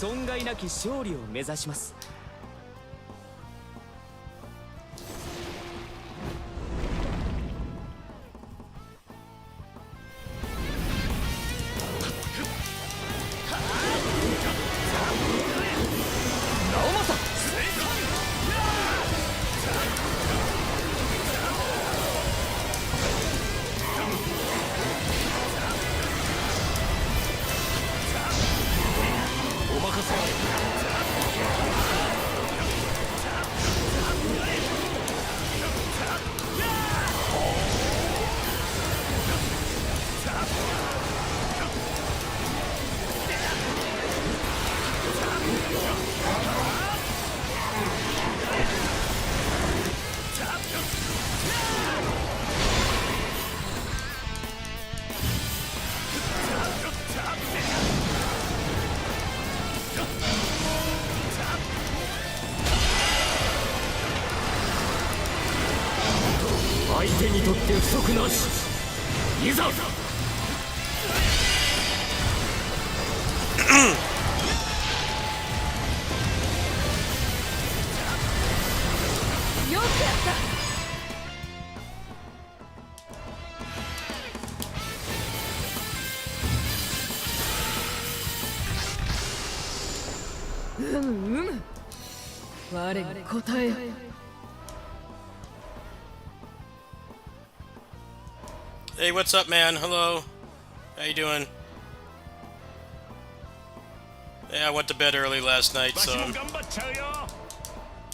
損害なき勝利を目指します。相手にとって不足なし。いざ。よくやった我に答えよ。Hey, what's up, man? Hello. How you doing? Yeah, I went to bed early last night, so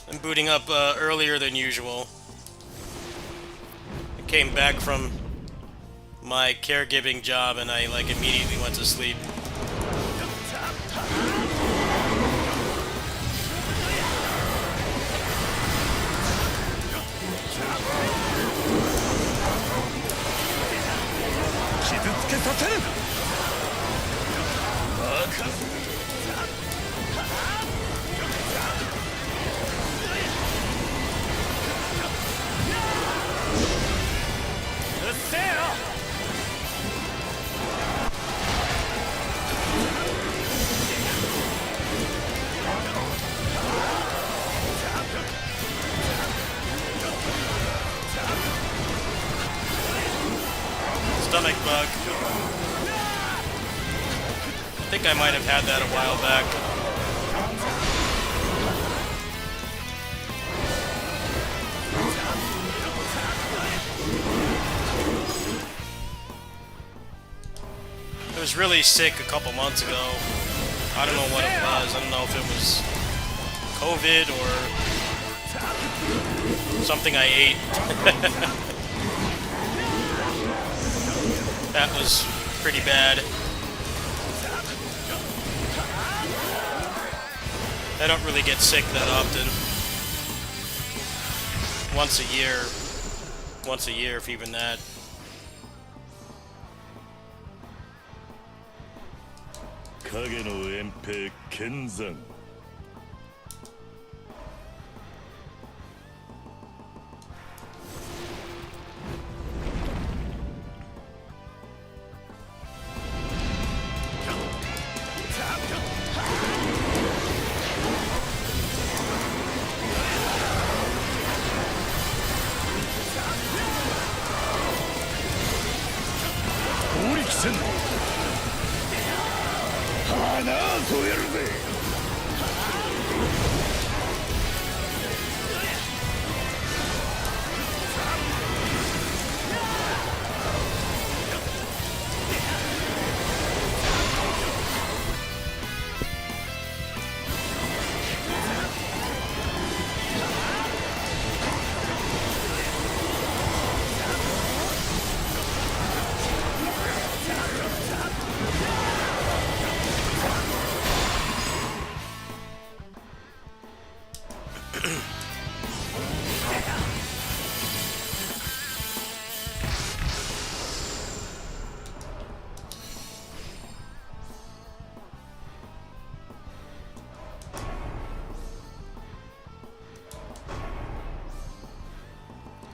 I'm booting up earlier than usual. I came back from my caregiving job and I immediately went to sleep. Stomach bug. I think I might have had that a while back. I was really sick a couple months ago. I don't know what it was. I don't know if it was COVID or something I ate. That was pretty bad. I don't really get sick that often. Once a year, if even that. 影の遠兵剣山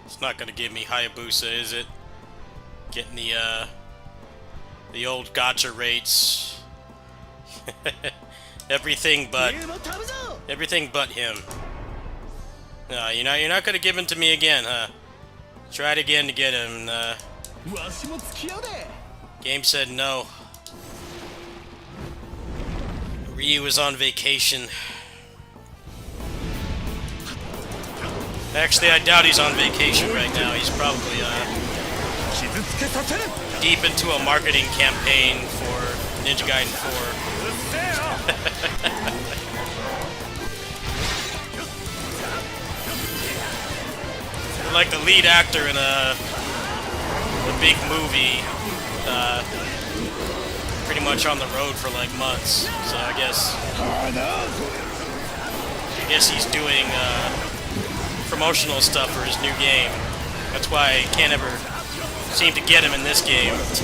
It's not gonna give me Hayabusa, is it? Getting the old gacha rates. Everything but him. No, you're not gonna give him to me again, huh? Tried again to get him. Game said no. Ryu was on vacation. Actually, I doubt he's on vacation right now. He's probably deep into a marketing campaign for Ninja Gaiden 4. Like the lead actor in a big movie, pretty much on the road for like months. So I guess he's doing promotional stuff for his new game. That's why I can't ever seem to get him in this game. It's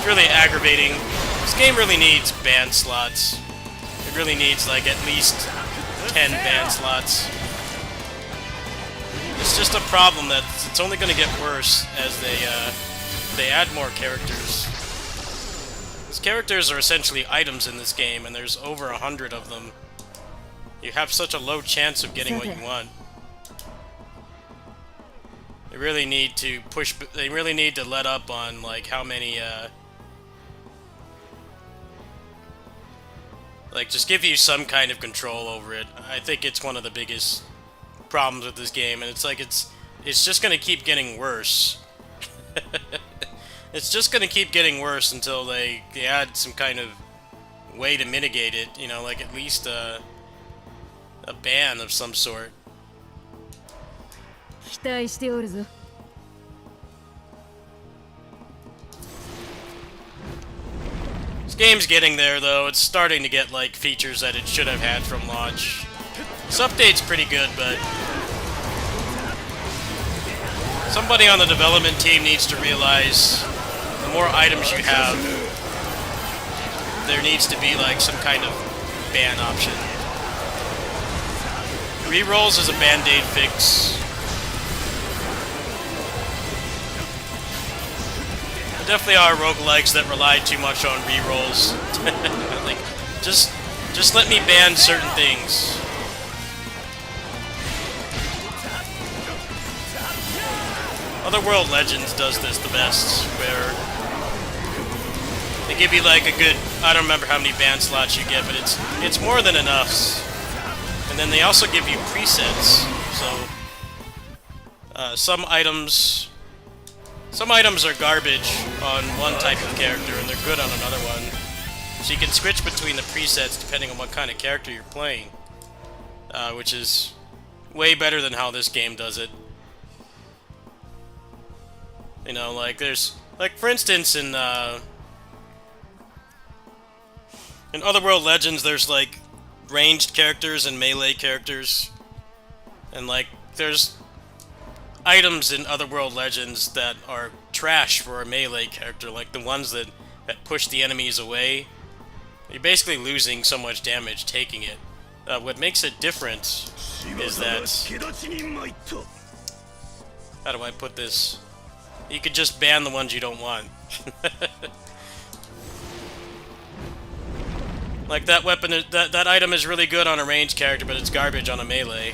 really aggravating. This game really needs band slots. It really needs like at least 10 band slots. It's just a problem that it's only going to get worse as they add more characters. These characters are essentially items in this game, and there's over 100 of them. You have such a low chance of getting what you want. They really need to push. They really need to let up on like how many. Like just give you some kind of control over it. I think it's one of the biggest problems with this game, and it's like it's just gonna keep getting worse. It's just gonna keep getting worse until they add some kind of way to mitigate it. You know, like at least a ban of some sort. 期待しておるぞ。 This game's getting there, though. It's starting to get, like, features that it should have had from launch. This update's pretty good, but somebody on the development team needs to realize the more items you have, there needs to be, like, some kind of ban option. Rerolls is a band-aid fix. There definitely are roguelikes that rely too much on rerolls. Like, just let me ban certain things. Otherworld Legends does this the best, where they give you like a good, I don't remember how many ban slots you get, but it's more than enough. And then they also give you presets, so some items are garbage on one type of character and they're good on another one. So you can switch between the presets depending on what kind of character you're playing, which is way better than how this game does it. You know, like there's, like for instance in Otherworld Legends, there's like ranged characters and melee characters, and like there's items in Otherworld Legends that are trash for a melee character, like the ones that push the enemies away. You're basically losing so much damage taking it. What makes it different is that, how do I put this? You could just ban the ones you don't want. Like that weapon, that item is really good on a ranged character, but it's garbage on a melee.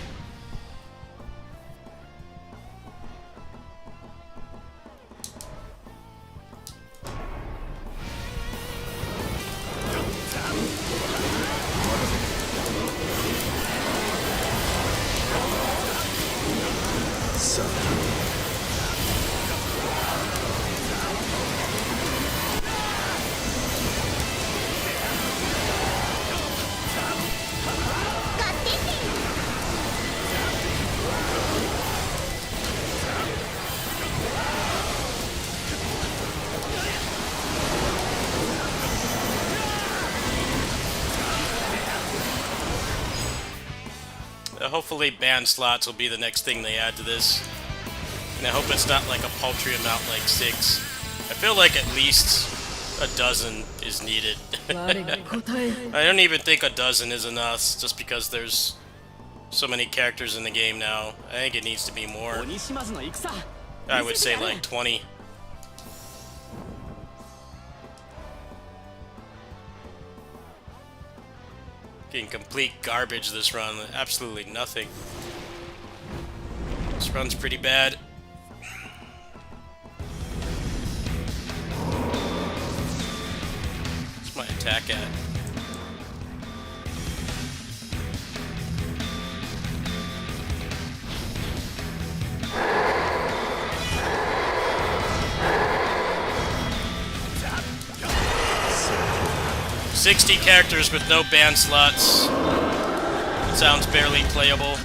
Hopefully ban slots will be the next thing they add to this. And I hope it's not like a paltry amount like 6. I feel like at least a dozen is needed. I don't even think a dozen is enough, just because there's so many characters in the game now. I think it needs to be more. I would say like 20. Getting complete garbage this run. Absolutely nothing. This run's pretty bad. What's my attack at? $60 characters with no band slots. It sounds barely playable.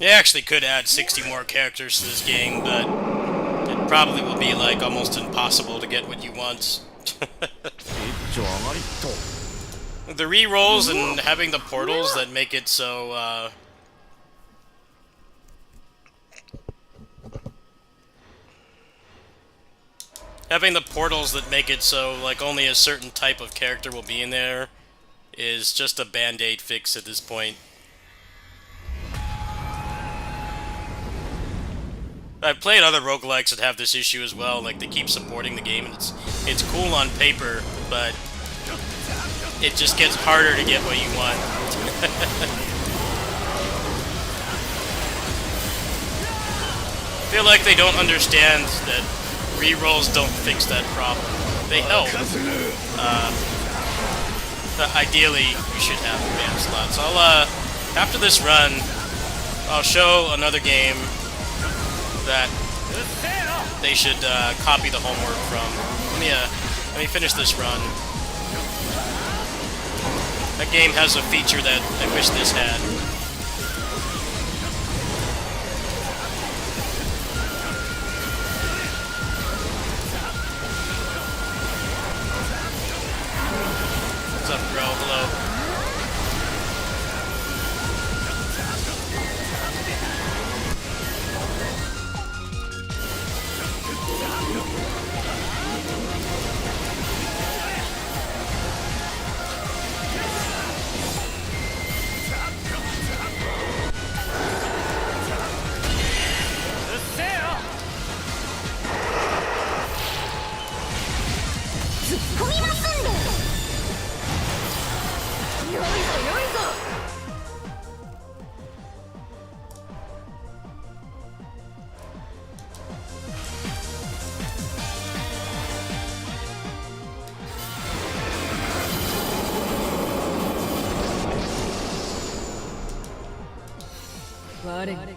You actually could add 60 more characters to this game, but it probably will be like almost impossible to get what you want. The re-rolls and having the portals that make it so having the portals that make it so like only a certain type of character will be in there is just a band-aid fix at this point. I've played other roguelikes that have this issue as well, like they keep supporting the game, and it's cool on paper, but it just gets harder to get what you want. I feel like they don't understand that rerolls don't fix that problem. They help. Ideally, you should have band slots. After this run, I'll show another game that they should copy the homework from. Let me finish this run. That game has a feature that I wish this had. What's up, bro? Hello.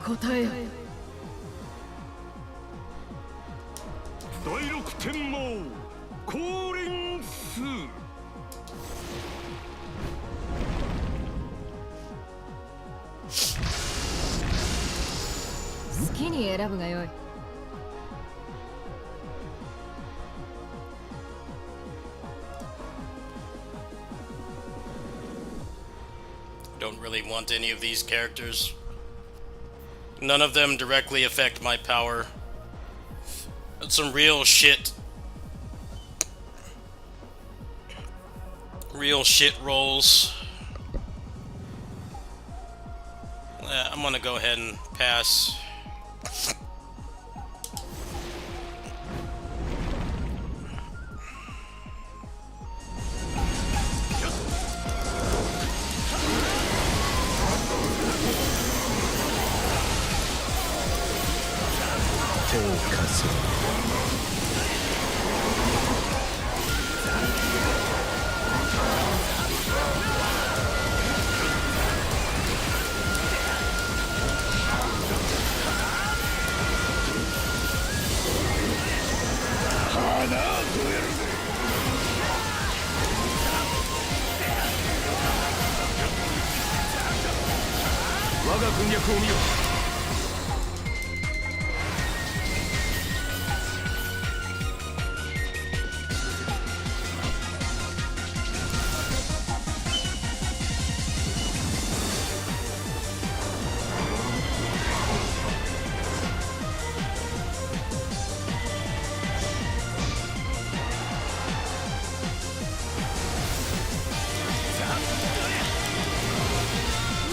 我答えよ。第六天魔降臨数好きに選ぶがよい。Don't really want any of these characters. None of them directly affect my power. That's some real shit. Real shit rolls. I'm gonna go ahead and pass. 我が軍略を見よ。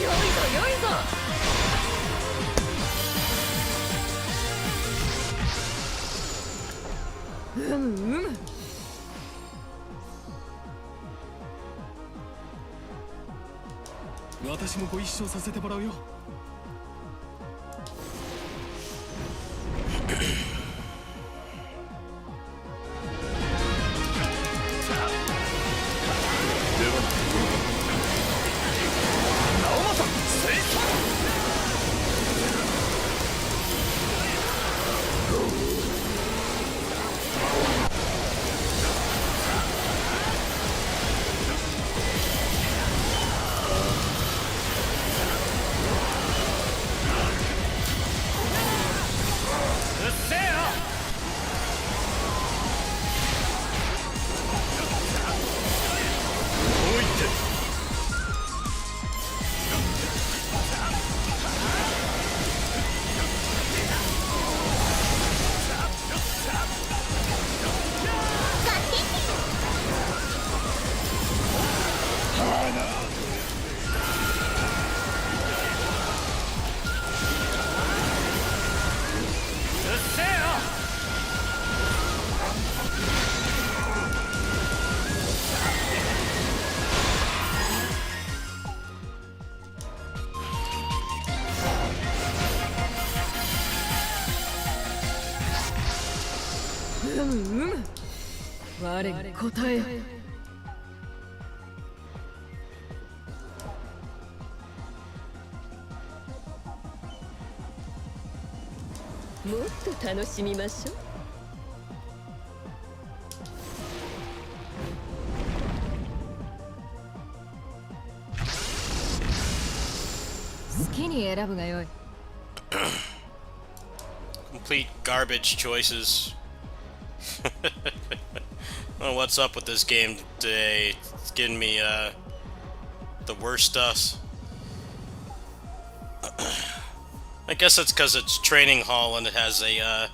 よいぞよいぞ。私もご一緒させてもらうよ。我答えよ。もっと楽しみましょう。好きに選ぶがよい。Complete garbage choices. I don't know what's up with this game today. It's getting me the worst stuff. I guess that's because it's training hall and it has a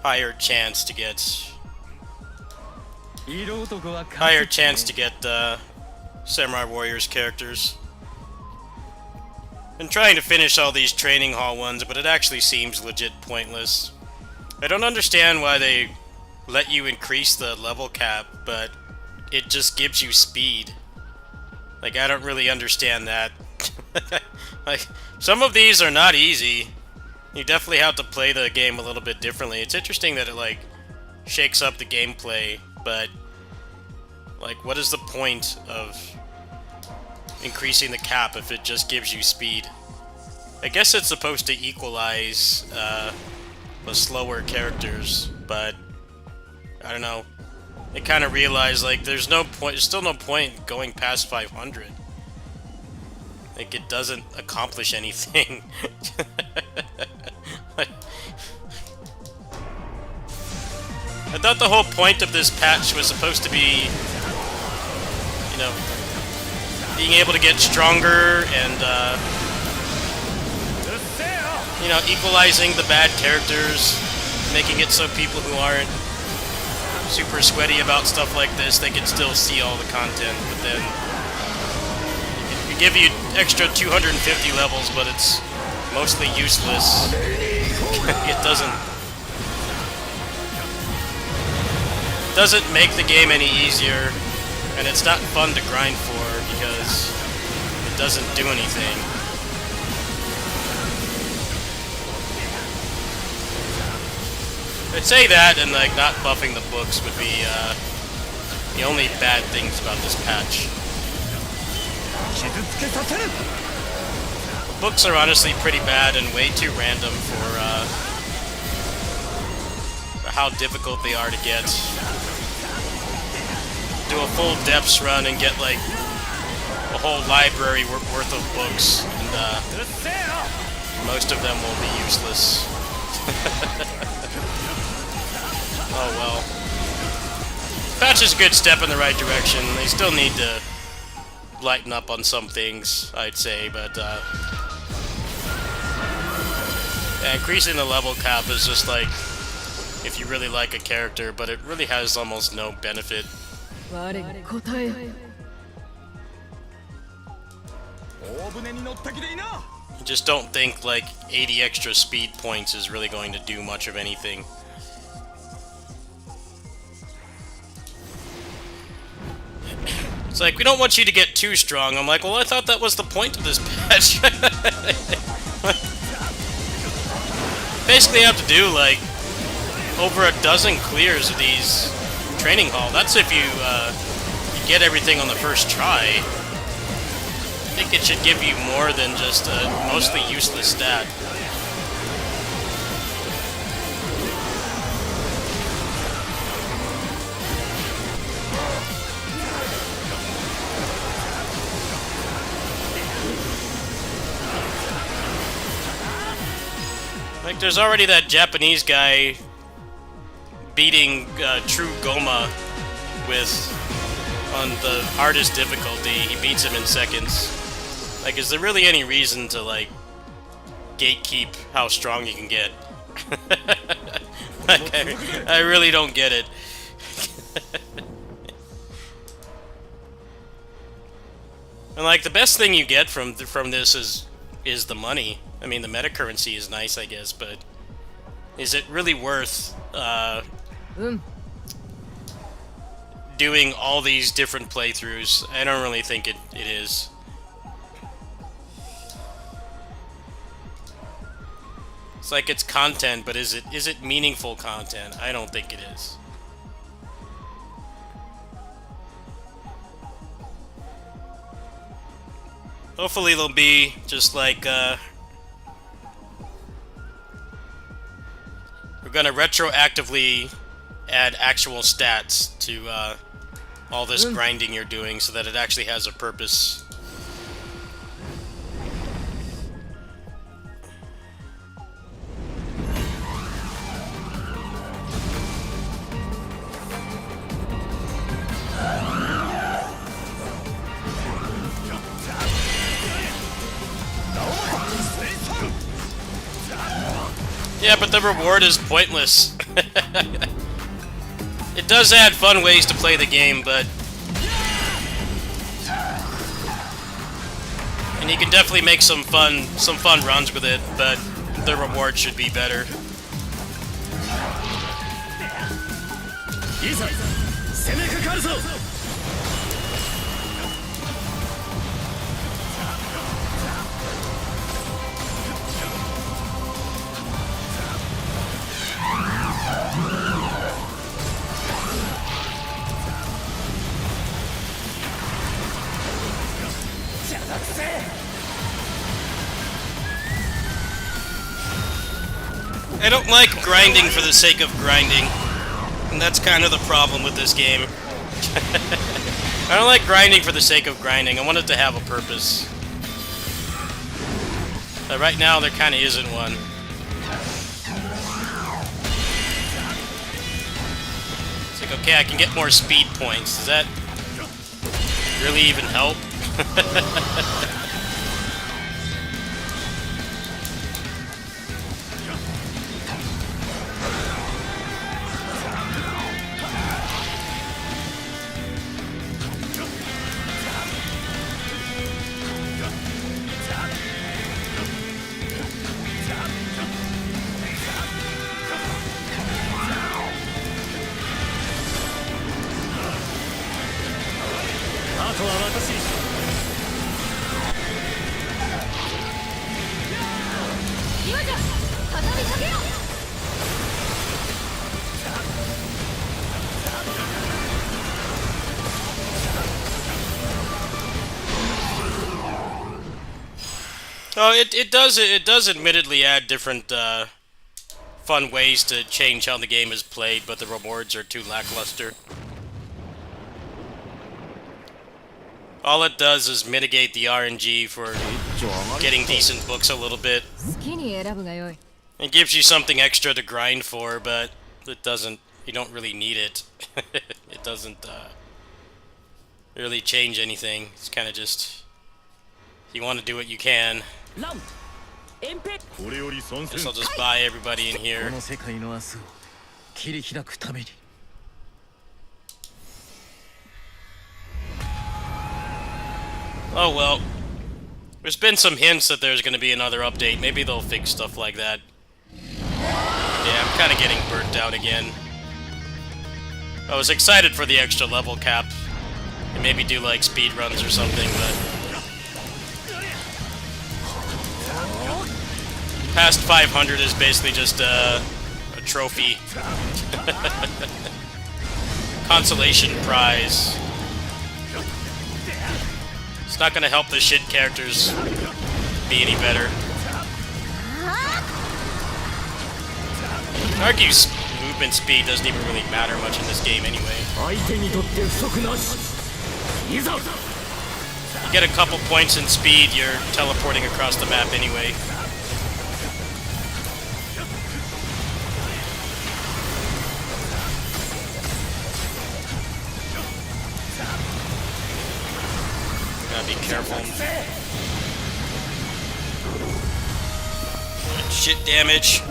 higher chance to get Samurai Warriors characters. Been trying to finish all these training hall ones, but it actually seems legit pointless. I don't understand why they let you increase the level cap, but it just gives you speed. Like, I don't really understand that. Like, some of these are not easy. You definitely have to play the game a little bit differently. It's interesting that it, like, shakes up the gameplay, but, like, what is the point of increasing the cap if it just gives you speed? I guess it's supposed to equalize the slower characters, but I don't know. I kind of realized, like, there's still no point going past 500. Like, it doesn't accomplish anything. I thought the whole point of this patch was supposed to be, you know, being able to get stronger and, you know, equalizing the bad characters, making it so people who aren't super sweaty about stuff like this, they can still see all the content, but then we give you extra 250 levels, but it's mostly useless. It doesn't make the game any easier, and it's not fun to grind for because it doesn't do anything. I'd say that, and like not buffing the books would be the only bad things about this patch. The books are honestly pretty bad and way too random for how difficult they are to get. Do a full depths run and get like a whole library worth of books, and most of them will be useless. Oh well. Patch is a good step in the right direction. They still need to lighten up on some things, I'd say, but yeah, increasing the level cap is just like if you really like a character, but it really has almost no benefit. I just don't think like 80 extra speed points is really going to do much of anything. It's like, we don't want you to get too strong. I'm like, well, I thought that was the point of this patch. Basically, you have to do like over a dozen clears of these training hall. That's if you get everything on the first try. I think it should give you more than just a mostly useless stat. Like, there's already that Japanese guy beating True Goma on the hardest difficulty. He beats him in seconds. Like, is there really any reason to, like, gatekeep how strong you can get? Like, I really don't get it. And, like, the best thing you get from this is the money. I mean, the meta currency is nice, I guess, but is it really worth doing all these different playthroughs? I don't really think it is. It's like it's content, but is it meaningful content? I don't think it is. Hopefully they'll be just like we're gonna retroactively add actual stats to all this grinding you're doing so that it actually has a purpose. Yeah, but the reward is pointless. It does add fun ways to play the game, but... And you can definitely make some fun runs with it, but the reward should be better. I don't like grinding for the sake of grinding, and that's kind of the problem with this game. I don't like grinding for the sake of grinding. I want it to have a purpose. But right now, there kind of isn't one. It's like, okay, I can get more speed points. Does that really even help? Oh, it does admittedly add different fun ways to change how the game is played, but the rewards are too lackluster. All it does is mitigate the RNG for getting decent books a little bit. 好きに選ぶがよい。 It gives you something extra to grind for, but it doesn't, you don't really need it. It doesn't really change anything. It's kind of just, if you want to do it, you can. ランエンペこれより参戦 Guess I'll just buy everybody in こ here. の世界の明日を切り開くために Oh well. There's been some hints that there's going to be another update. Maybe they'll fix stuff like that. Yeah, I'm kind of getting burnt out again. I was excited for the extra level cap. And maybe do like speed runs or something, but... Past 500 is basically just a trophy. Consolation prize. It's not gonna help the shit characters be any better. Argues movement speed doesn't even really matter much in this game anyway. 相手にとって不足なしいざ You get a couple points in speed, you're teleporting across the map anyway. Gotta be careful. Shit damage.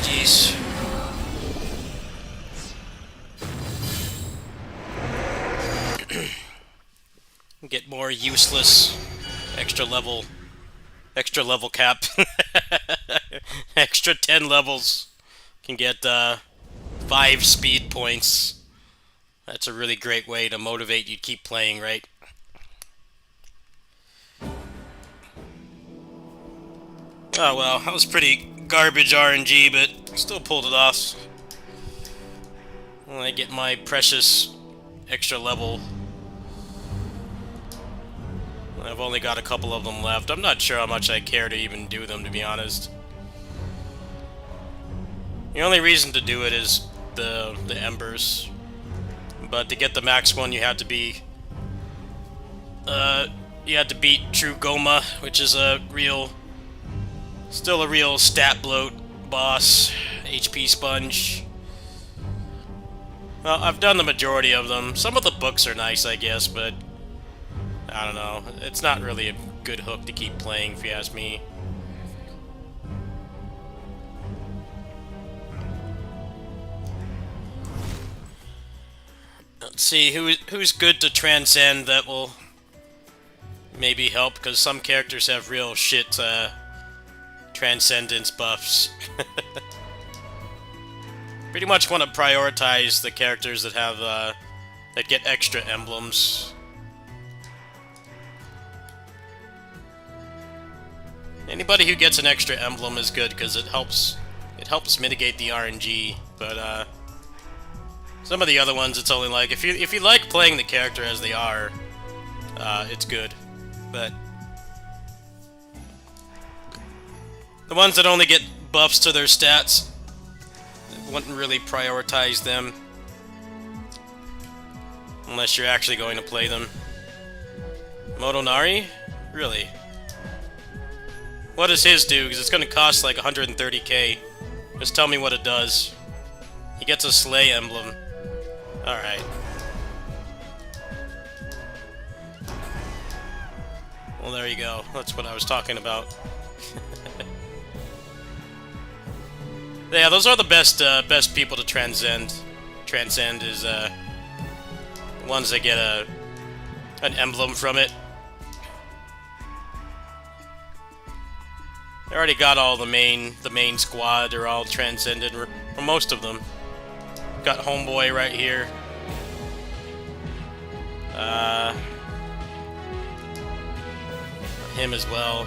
GG's. Get more useless extra level cap. Extra 10 levels. Can get 5 speed points. That's a really great way to motivate you to keep playing, right? Oh well, that was pretty garbage RNG, but still pulled it off. When I get my precious extra level I've only got a couple of them left. I'm not sure how much I care to even do them, to be honest. The only reason to do it is the embers. But to get the max one, you had to be... you had to beat True Goma, which is a real... Still a real stat bloat boss. HP sponge. Well, I've done the majority of them. Some of the books are nice, I guess, but... I don't know. It's not really a good hook to keep playing, if you ask me. Let's see, who's good to transcend that will maybe help, because some characters have real shit transcendence buffs. Pretty much want to prioritize the characters that have that get extra emblems. Anybody who gets an extra emblem is good because it helps mitigate the RNG, but some of the other ones, it's only like, if you like playing the character as they are, it's good. But the ones that only get buffs to their stats, wouldn't really prioritize them. Unless you're actually going to play them. Motonari? Really? What does his do? Because it's going to cost like 130k. Just tell me what it does. He gets a Slay emblem. Alright. Well, there you go. That's what I was talking about. Yeah, those are the best best people to transcend. Transcend is the ones that get an emblem from it. I already got all the main squad. They're all transcended, or most of them. Got Homeboy right here. Him as well.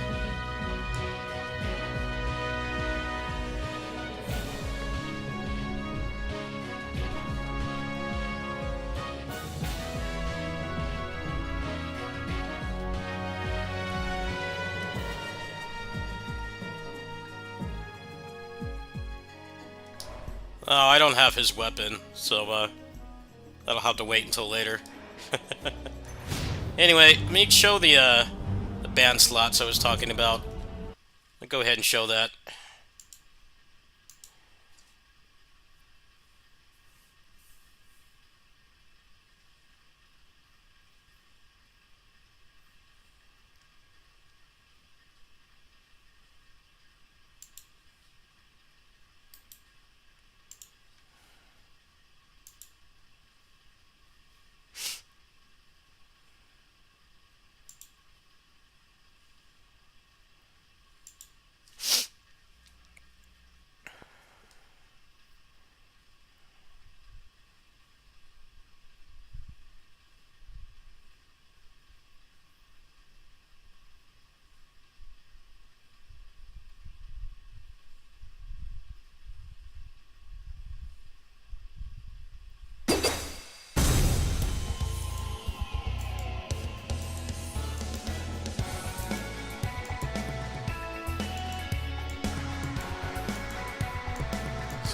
Oh, I don't have his weapon, so that'll have to wait until later. Anyway, let me show the band slots I was talking about. I'll go ahead and show that.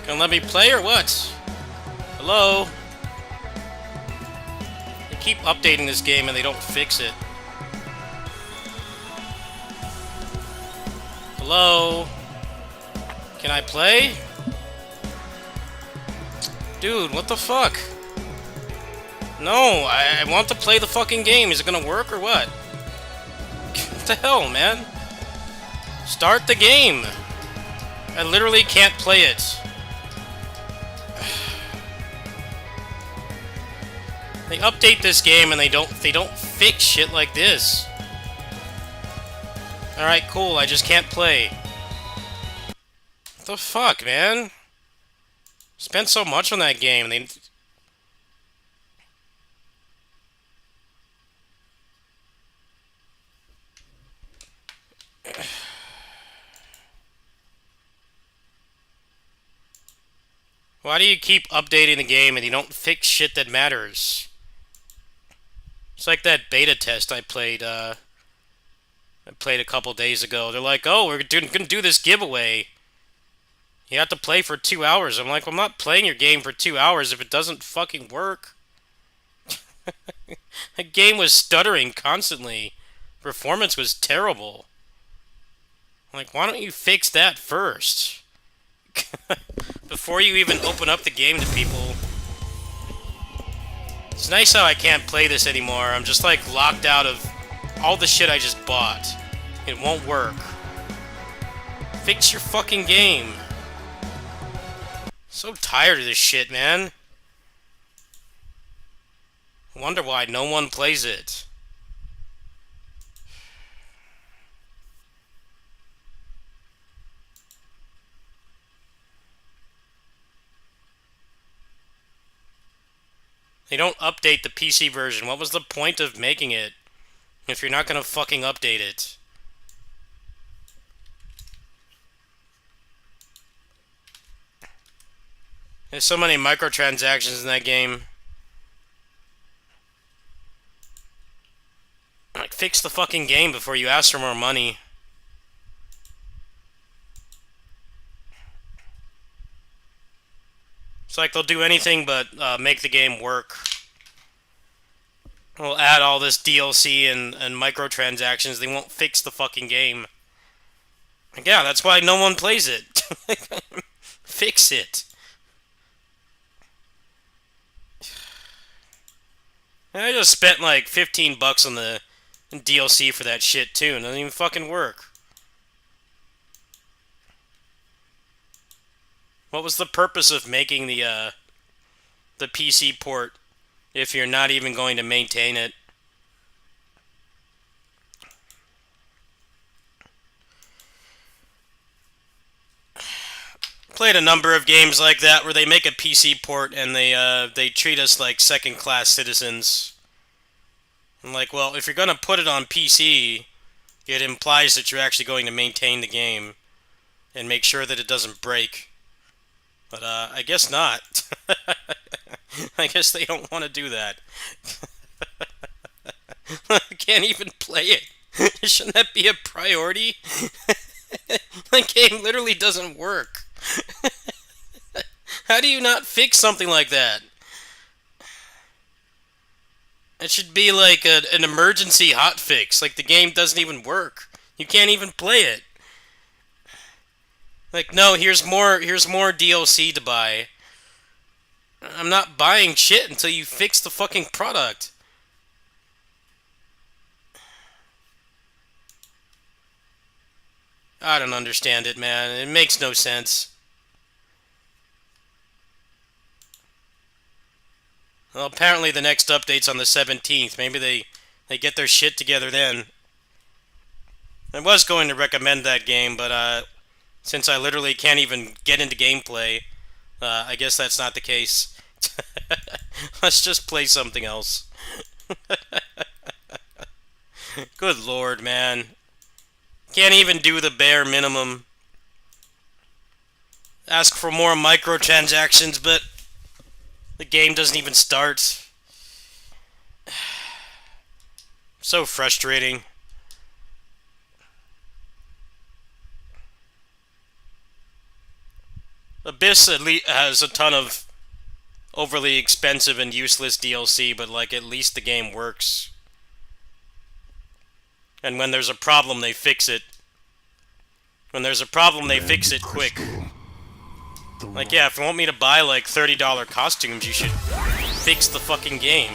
Gonna let me play or what? Hello? They keep updating this game and they don't fix it. Hello? Can I play? Dude, what the fuck? No, I want to play the fucking game. Is it gonna work or what? What the hell, man? Start the game. I literally can't play it. They update this game and they don't fix shit like this. Alright, cool, I just can't play. What the fuck, man? Spent so much on that game, they... Why do you keep updating the game and you don't fix shit that matters? It's like that beta test I played I played a couple days ago. They're like, oh, we're gonna do this giveaway. You have to play for 2 hours. I'm like, well, I'm not playing your game for 2 hours if it doesn't fucking work. The game was stuttering constantly. Performance was terrible. I'm like, why don't you fix that first? Before you even open up the game to people. It's nice how I can't play this anymore. I'm just like locked out of all the shit I just bought. It won't work. Fix your fucking game. So tired of this shit, man. I wonder why no one plays it. They don't update the PC version. What was the point of making it if you're not gonna fucking update it? There's so many microtransactions in that game. Like, fix the fucking game before you ask for more money. It's like they'll do anything but make the game work. They'll add all this DLC and microtransactions. They won't fix the fucking game. Like, yeah, that's why no one plays it. Fix it. I just spent like $15 on the DLC for that shit too, and it doesn't even fucking work. What was the purpose of making the PC port if you're not even going to maintain it? Played a number of games like that where they make a PC port and they treat us like second-class citizens. I'm like, well, if you're gonna put it on PC, it implies that you're actually going to maintain the game and make sure that it doesn't break. But I guess not. I guess they don't want to do that. I can't even play it. Shouldn't that be a priority? The game literally doesn't work. How do you not fix something like that? It should be like an emergency hotfix. Like, the game doesn't even work. You can't even play it. Like, no, here's more DLC to buy. I'm not buying shit until you fix the fucking product. I don't understand it, man. It makes no sense. Well, apparently the next update's on the 17th. Maybe they get their shit together then. I was going to recommend that game, but since I literally can't even get into gameplay, I guess that's not the case. Let's just play something else. Good lord, man. Can't even do the bare minimum. Ask for more microtransactions, but the game doesn't even start. So frustrating. Abyss at least has a ton of overly expensive and useless DLC, but like, at least the game works. And when there's a problem, they fix it. When there's a problem, they fix it quick. Like, yeah, if you want me to buy like $30 costumes, you should fix the fucking game.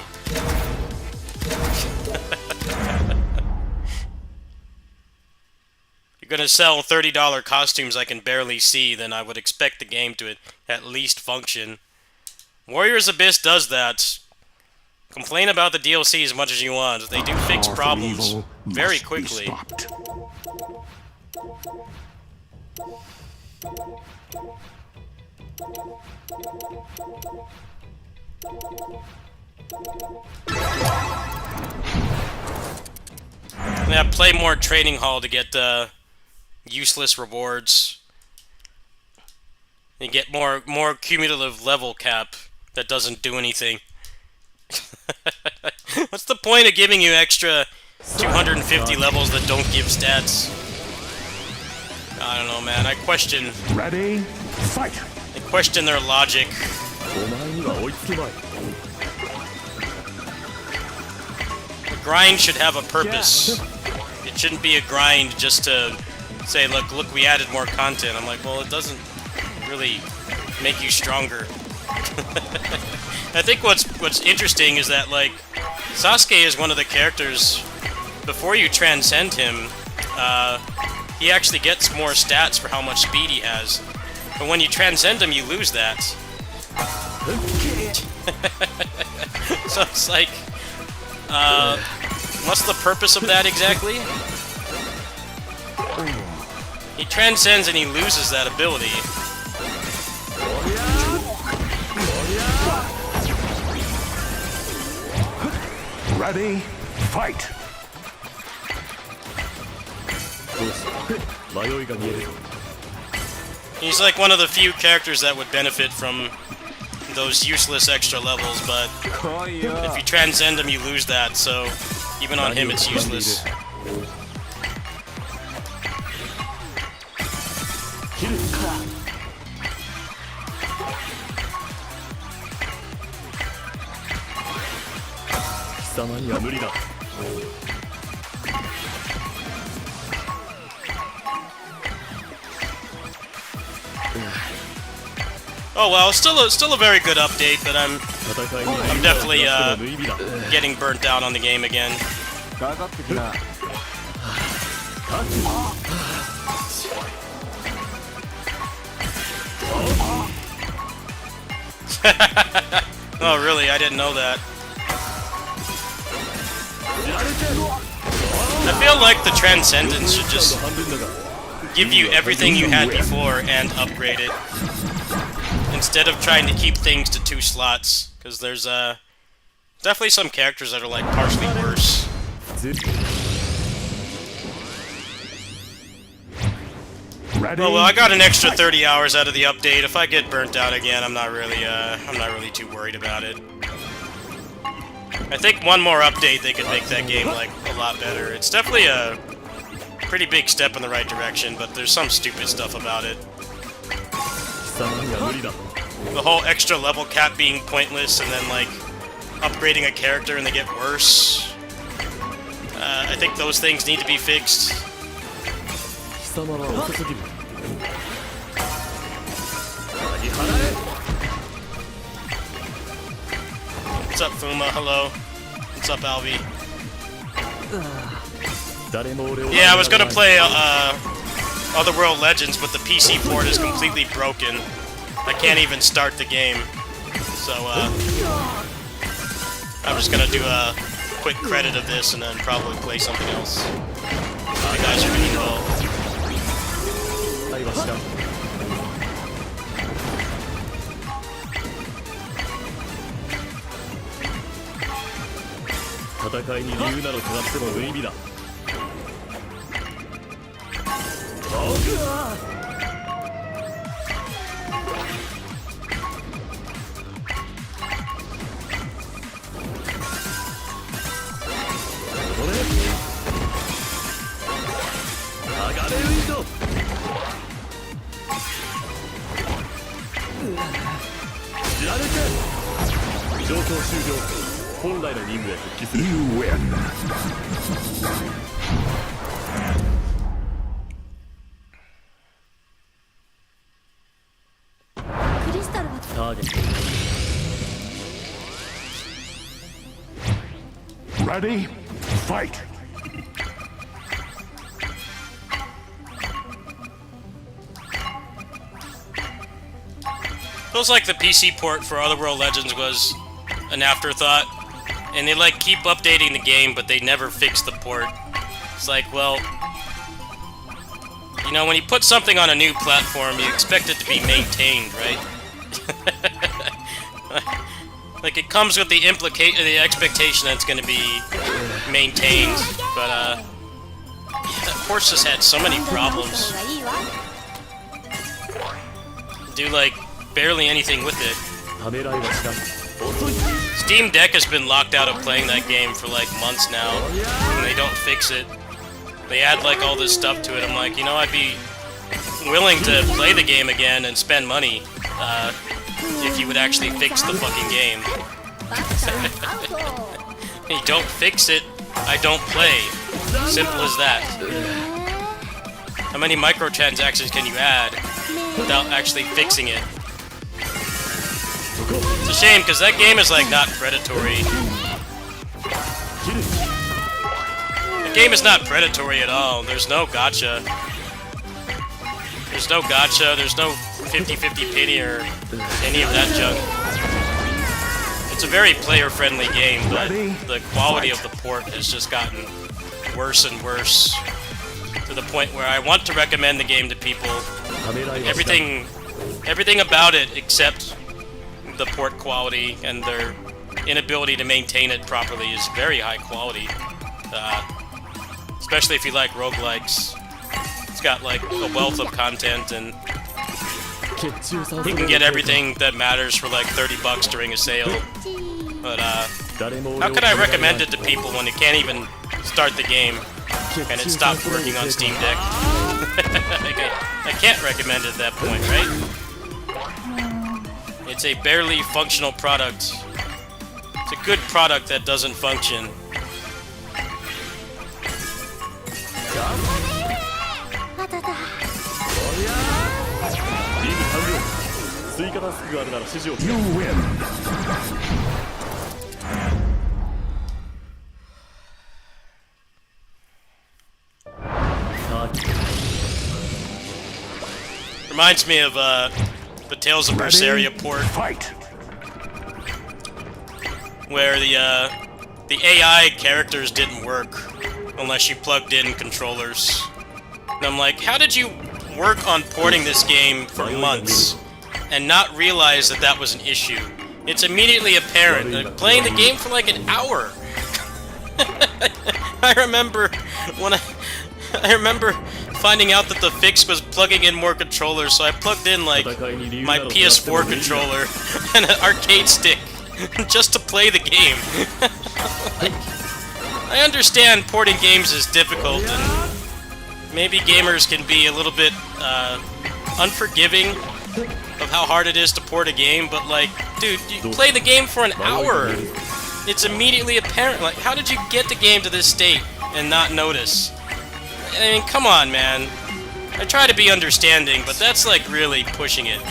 You're gonna sell $30 costumes I can barely see, then I would expect the game to at least function. Warriors Abyss does that. Complain about the DLC as much as you want. They do fix problems very quickly. Yeah, play more Trading Hall to get useless rewards. You get more cumulative level cap that doesn't do anything. What's the point of giving you extra 250 levels that don't give stats. I don't know, man. I question Ready, fight. their logic. お前には追いつけまい The grind should have a purpose. It shouldn't be a grind just to say, look, we added more content. I'm like, well, it doesn't really make you stronger. I think what's interesting is that, like, Sasuke is one of the characters, before you transcend him, he actually gets more stats for how much speed he has. But when you transcend him, you lose that. So it's like, what's the purpose of that exactly? He transcends and he loses that ability. Ready, fight. どうした迷いが見える He's like one of the few characters that would benefit from those useless extra levels, but if you transcend him, you lose that, so even on him, it's useless. 切る 貴様には無理だ Oh well, still a very good update, but I'm 戦いに I'm definitely 無意味だ getting burnt out on the game again. かかってきな Oh really? I didn't know that. I feel like the Transcendence should just give you everything you had before and upgrade it, instead of trying to keep things to 2 slots, because there's definitely some characters that are like partially worse. Ready, Oh well, I got an extra 30 hours out of the update. If I get burnt out again, I'm not really too worried about it. I think one more update they could make that game like a lot better. It's definitely a pretty big step in the right direction, but there's some stupid stuff about it. 貴様には無理だ The whole extra level cap being pointless, and then like upgrading a character and they get worse. I think those things need to be fixed. 貴様は遅すぎる What's up, Fuma? Hello. What's up, Alvi? 誰も俺を Yeah, I was gonna play Otherworld Legends, but the PC port is completely broken. I can't even start the game. So, I'm just gonna do a quick credit of this and then probably play something else. You guys are doing well. 会話しらん 戦いに理由などかかっても無意味だ 状況終了本来の任務へ復帰する you win. クリスタルはターゲット Ready, fight. Feels like the PC port for Otherworld Legends was an afterthought, and they like keep updating the game, but they never fix the port. It's like, well, you know, when you put something on a new platform, you expect it to be maintained, right? Like, it comes with the expectation that it's going to be maintained, but yeah, that port just had so many problems. Do like barely anything with it. ためらいはしらん遅い It's Steam Deck has been locked out of playing that game for like months now, and they don't fix it. They add like all this stuff to it. I'm like, you know, I'd be willing to play the game again and spend money if you would actually fix the fucking game. You don't fix it, I don't play. Simple as that. How many microtransactions can you add without actually fixing it? It's a shame, because that game is like not predatory. The game is not predatory at all. There's no gacha. There's no gacha, there's no 50-50 penny or any of that junk. It's a very player-friendly game, but the quality of the port has just gotten worse and worse, to the point where I want to recommend the game to people. Everything about it except the port quality and their inability to maintain it properly is very high quality. Especially if you like roguelikes. It's got like a wealth of content, and you can get everything that matters for like $30 during a sale. But how could I recommend it to people when you can't even start the game and it stopped working on Steam Deck? I can't recommend it at that point, right? It's a barely functional product. It's a good product that doesn't function. You win. Reminds me of the Tales of Berseria port, where the AI characters didn't work unless you plugged in controllers. And I'm like, how did you work on porting this game for months and not realize that that was an issue? It's immediately apparent. Like, playing the game for like an hour. I remember finding out that the fix was plugging in more controllers, so I plugged in like my PS4 controller and an arcade stick just to play the game. Like, I understand porting games is difficult, and maybe gamers can be a little bit unforgiving of how hard it is to port a game, but like, dude, you play the game for an hour. It's immediately apparent. Like, how did you get the game to this state and not notice? I mean, come on, man. I try to be understanding, but that's like really pushing it.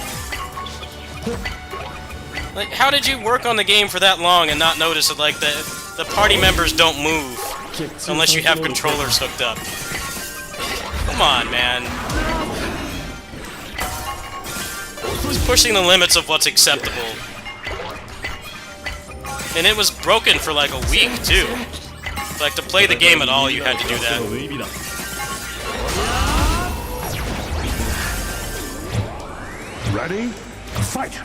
Like, how did you work on the game for that long and not notice that, like, the party members don't move unless you have controllers hooked up? Come on, man. It's pushing the limits of what's acceptable. And it was broken for like a week, too. Like, to play the game at all, you had to do that. Ready? Fight!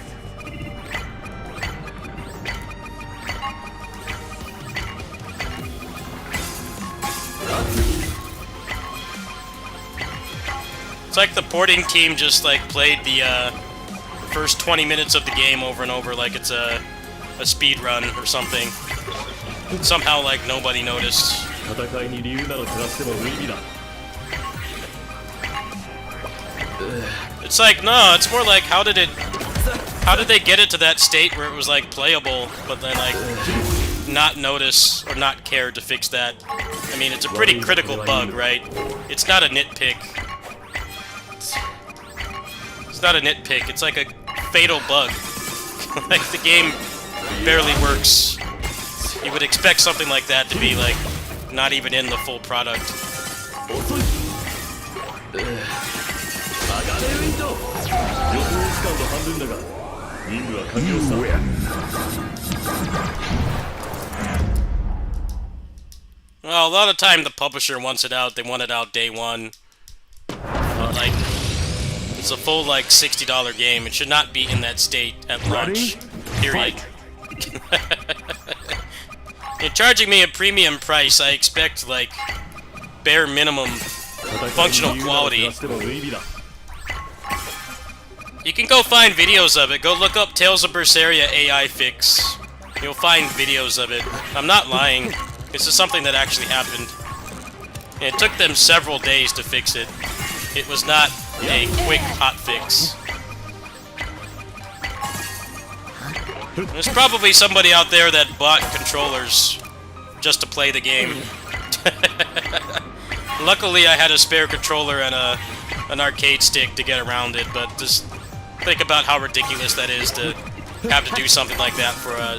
It's like the porting team just like played the first 20 minutes of the game over and over like it's a speed run or something. Somehow like nobody noticed. It's like, no, it's more like how did they get it to that state where it was like playable, but then like not notice or not care to fix that? I mean, it's a pretty critical bug, right? It's not a nitpick. It's not a nitpick, it's like a fatal bug. Like, the game barely works. You would expect something like that to be, like, not even in the full product. You win. Well, a lot of time the publisher wants it out. They want it out day one. But, like, it's a full, like, $60 game. It should not be in that state at launch. Period. You're charging me a premium price. I expect, like, bare minimum functional quality. You can go find videos of it. Go look up Tales of Berseria AI fix. You'll find videos of it. I'm not lying. This is something that actually happened. And it took them several days to fix it. It was not a quick hot fix. There's probably somebody out there that bought controllers just to play the game. Luckily, I had a spare controller and an arcade stick to get around it, but just think about how ridiculous that is to have to do something like that for a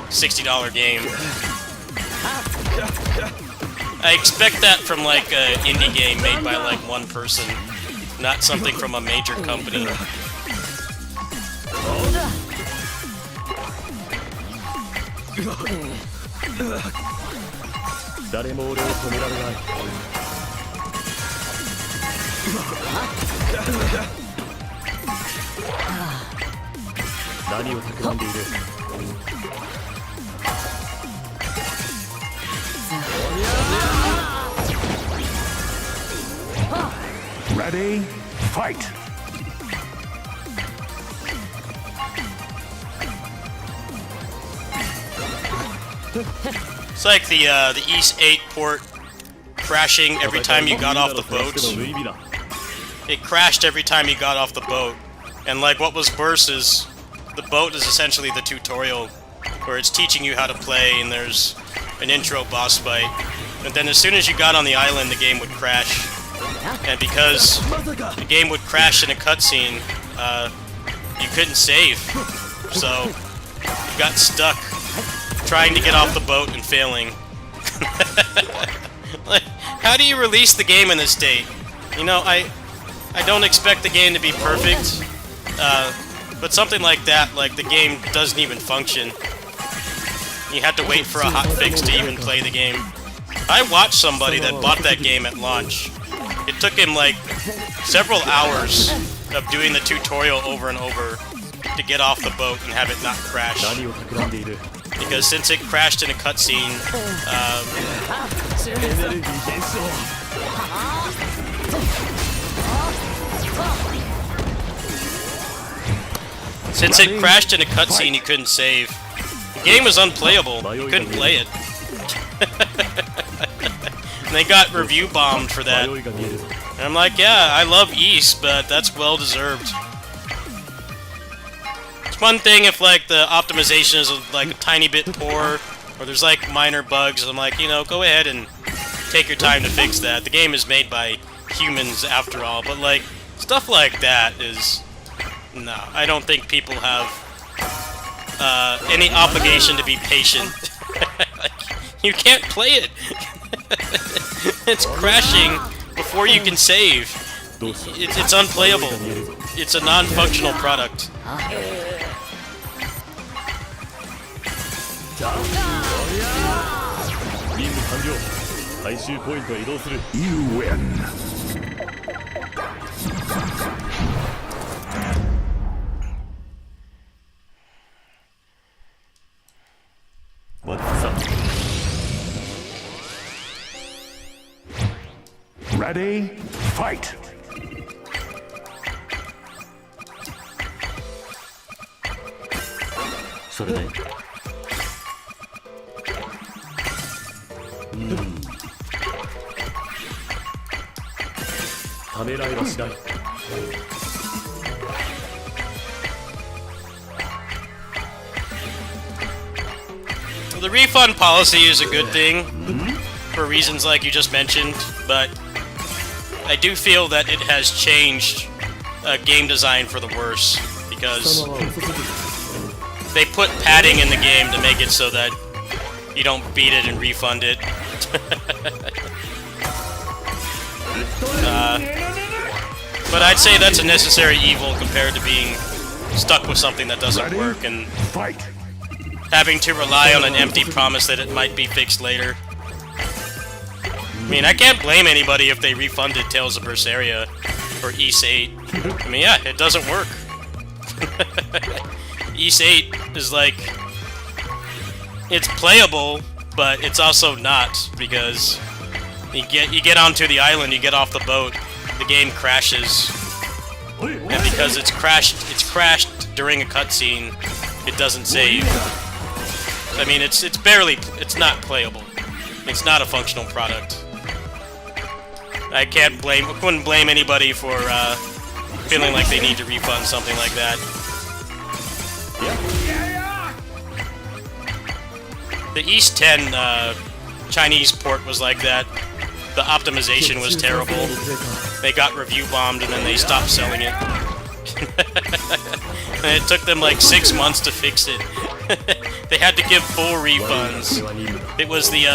$60 game. I expect that from like an indie game made by like one person, not something from a major company. Ready, fight! It's like the East 8 port crashing every time you got off the boat. It crashed every time you got off the boat. And like what was worse is the boat is essentially the tutorial where it's teaching you how to play and there's an intro boss fight. And then as soon as you got on the island, the game would crash. And because the game would crash in a cutscene, you couldn't save. So you got stuck trying to get off the boat and failing. Like, how do you release the game in this state? You know, I don't expect the game to be perfect, but something like that, like the game doesn't even function. You have to wait for a hotfix to even play the game. I watched somebody that bought that game at launch. It took him like several hours of doing the tutorial over and over to get off the boat and have it not crash. Because since it crashed in a cutscene, you couldn't save. The game was unplayable. You couldn't play it. And they got review bombed for that. And I'm like, yeah, I love East, but that's well deserved. It's one thing if like the optimization is like a tiny bit poor, or there's like minor bugs. I'm like, you know, go ahead and take your time to fix that. The game is made by humans after all, but like stuff like that is no. I don't think people have any obligation to be patient. You can't play it. It's crashing before you can save. It's unplayable. It's a non-functional product. You win. What's up? Ready, fight! The refund policy is a good thing for reasons like you just mentioned, but I do feel that it has changed game design for the worse, because they put padding in the game to make it so that you don't beat it and refund it. But I'd say that's a necessary evil compared to being stuck with something that doesn't work and having to rely on an empty promise that it might be fixed later. I mean, I can't blame anybody if they refunded Tales of Berseria or Ys 8. I mean, yeah, it doesn't work. Ys 8 is like... it's playable, but it's also not, because you get onto the island, you get off the boat, the game crashes. And because it's crashed during a cutscene, it doesn't save. I mean, it's barely, it's not playable. It's not a functional product. I couldn't blame anybody for feeling like they need to refund something like that. The East 10 Chinese port was like that. The optimization was terrible. They got review bombed and then they stopped selling it. And it took them like 6 months to fix it. They had to give full refunds. It was the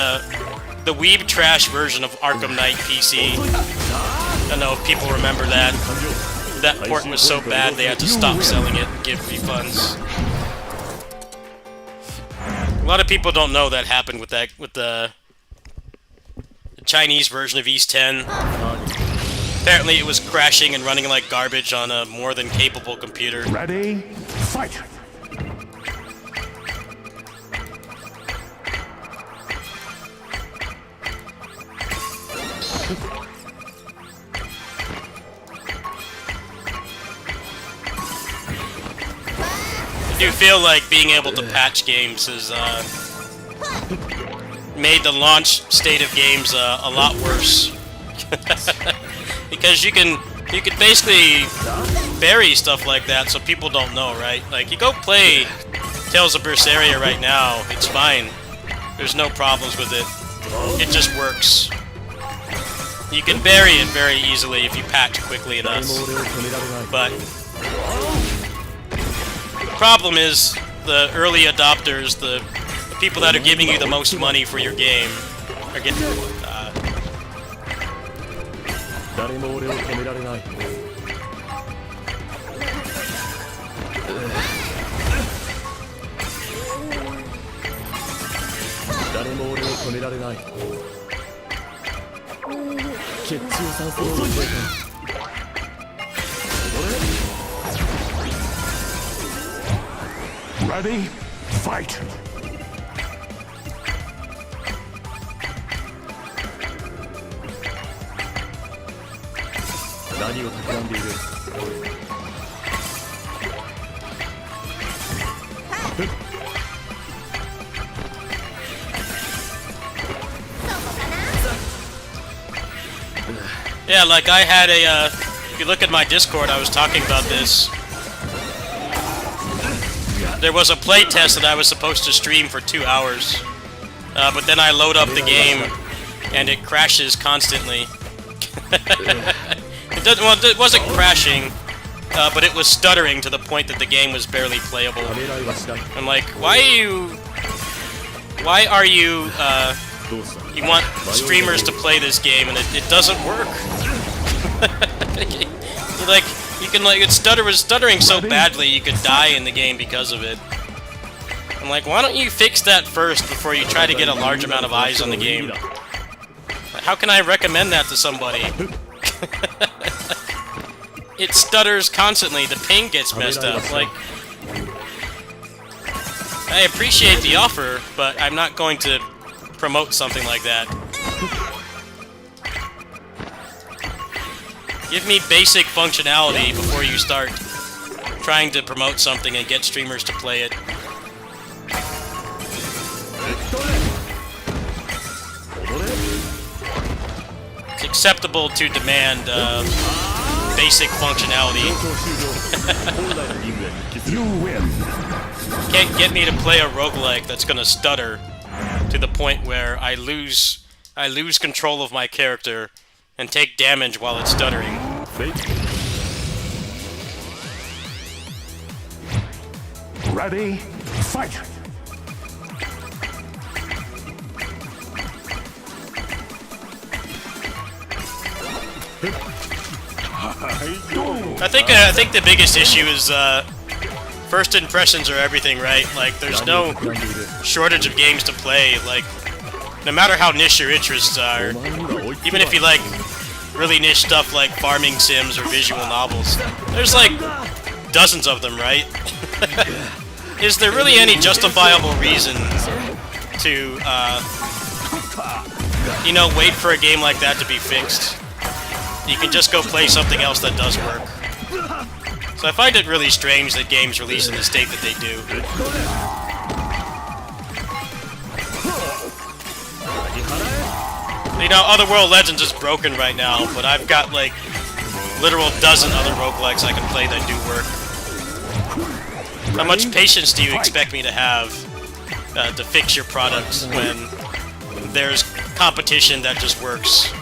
weeb trash version of Arkham Knight PC. I don't know if people remember that. That port was so bad they had to stop selling it and give refunds. A lot of people don't know that happened with the Chinese version of East 10. Apparently it was crashing and running like garbage on a more than capable computer. Ready, fight! I do feel like being able to patch games has made the launch state of games a lot worse. Because you can basically bury stuff like that so people don't know, right? Like, you go play Tales of Berseria right now, it's fine. There's no problems with it. It just works. You can bury it very easily if you patch quickly enough. But the problem is the early adopters, the people that are giving you the most money for your game, are getting... Ready, fight! Yeah, like I had a, if you look at my Discord, I was talking about this. There was a playtest that I was supposed to stream for 2 hours, but then I load up the game, and it crashes constantly. It wasn't crashing, but it was stuttering to the point that the game was barely playable. I'm like, why are you, you want streamers to play this game, and it doesn't work. Like, you can, like, it was stuttering so badly you could die in the game because of it. I'm like, why don't you fix that first before you try to get a large amount of eyes on the game? How can I recommend that to somebody? It stutters constantly, the ping gets messed up, like... I appreciate the offer, but I'm not going to promote something like that. Give me basic functionality before you start trying to promote something and get streamers to play it. It's acceptable to demand basic functionality. You win! Can't get me to play a roguelike that's gonna stutter to the point where I lose control of my character and take damage while it's stuttering. Ready, fight! I think the biggest issue is first impressions are everything, right? Like, there's no shortage of games to play. Like, no matter how niche your interests are, even if you like really niche stuff like farming sims or visual novels, there's like dozens of them, right? Is there really any justifiable reason to, you know, wait for a game like that to be fixed? You can just go play something else that does work. So I find it really strange that games release in the state that they do. You know, Otherworld Legends is broken right now, but I've got like literal dozen other roguelikes I can play that do work. How much patience do you expect me to have to fix your product when there's competition that just works?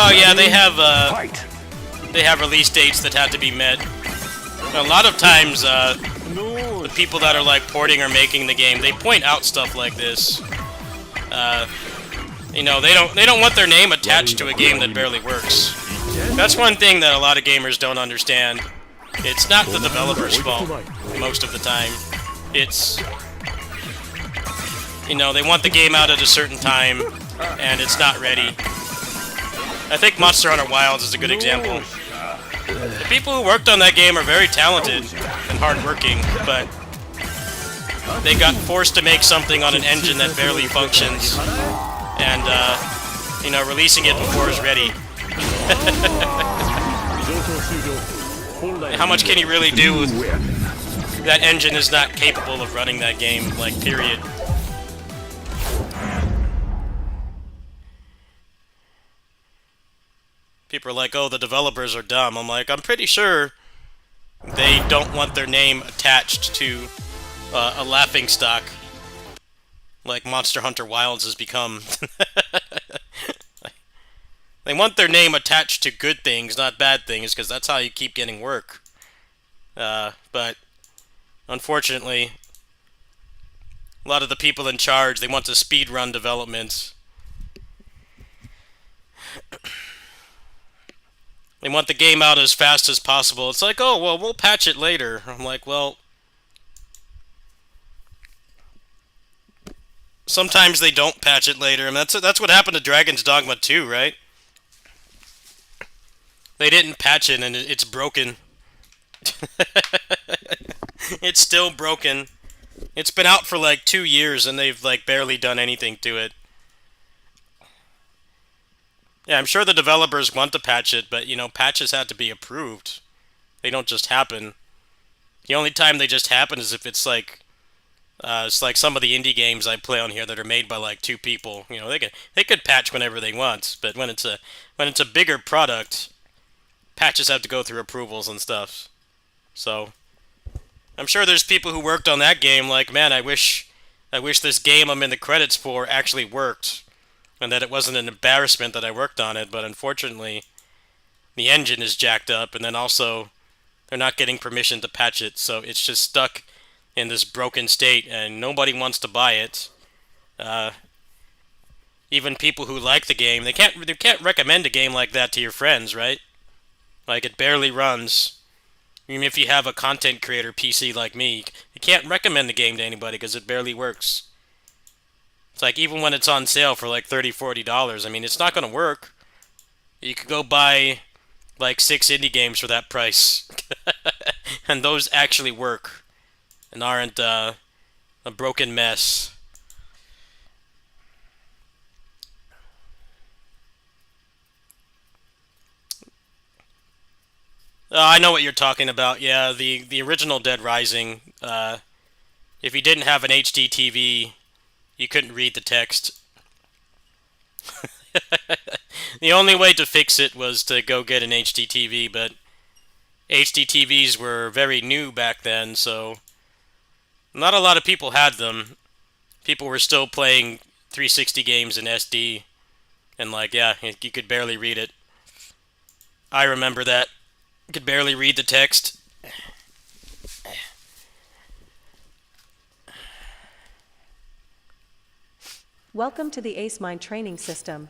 Oh yeah, they have release dates that have to be met. A lot of times, the people that are like porting or making the game, they point out stuff like this. You know, they don't want their name attached to a game that barely works. That's one thing that a lot of gamers don't understand. It's not the developer's fault most of the time. It's, you know, they want the game out at a certain time, and it's not ready. I think Monster Hunter Wilds is a good example. The people who worked on that game are very talented and hardworking, but they got forced to make something on an engine that barely functions, and, you know, releasing it before it's ready. How much can you really do? That engine is not capable of running that game, like, period. People are like, oh, the developers are dumb. I'm like, I'm pretty sure they don't want their name attached to a laughingstock like Monster Hunter Wilds has become. They want their name attached to good things, not bad things, because that's how you keep getting work. But unfortunately, a lot of the people in charge, they want to speedrun development. They want the game out as fast as possible. It's like, oh, well, we'll patch it later. I'm like, well, sometimes they don't patch it later, and that's what happened to Dragon's Dogma 2, right? They didn't patch it, and it's broken. It's still broken. It's been out for like 2 years, and they've like barely done anything to it. Yeah, I'm sure the developers want to patch it, but, you know, patches have to be approved. They don't just happen. The only time they just happen is if it's like some of the indie games I play on here that are made by like 2 people. You know, they could patch whenever they want, but when it's a bigger product, patches have to go through approvals and stuff. So I'm sure there's people who worked on that game like, man, I wish this game I'm in the credits for actually worked, and that it wasn't an embarrassment that I worked on it, but unfortunately the engine is jacked up, and then also they're not getting permission to patch it, so it's just stuck in this broken state, and nobody wants to buy it. Even people who like the game, they can't recommend a game like that to your friends, right? Like, it barely runs. Even if you have a content creator PC like me, you can't recommend the game to anybody because it barely works. It's like, even when it's on sale for like $30, $40, I mean, it's not going to work. You could go buy like 6 indie games for that price. And those actually work and aren't a broken mess. I know what you're talking about. Yeah, the original Dead Rising. If you didn't have an HD TV, you couldn't read the text. The only way to fix it was to go get an HD TV, but HD TVs were very new back then, so not a lot of people had them. People were still playing 360 games in SD, and like, yeah, you could barely read it. I remember that. You could barely read the text. Welcome to the Ace Mind training system.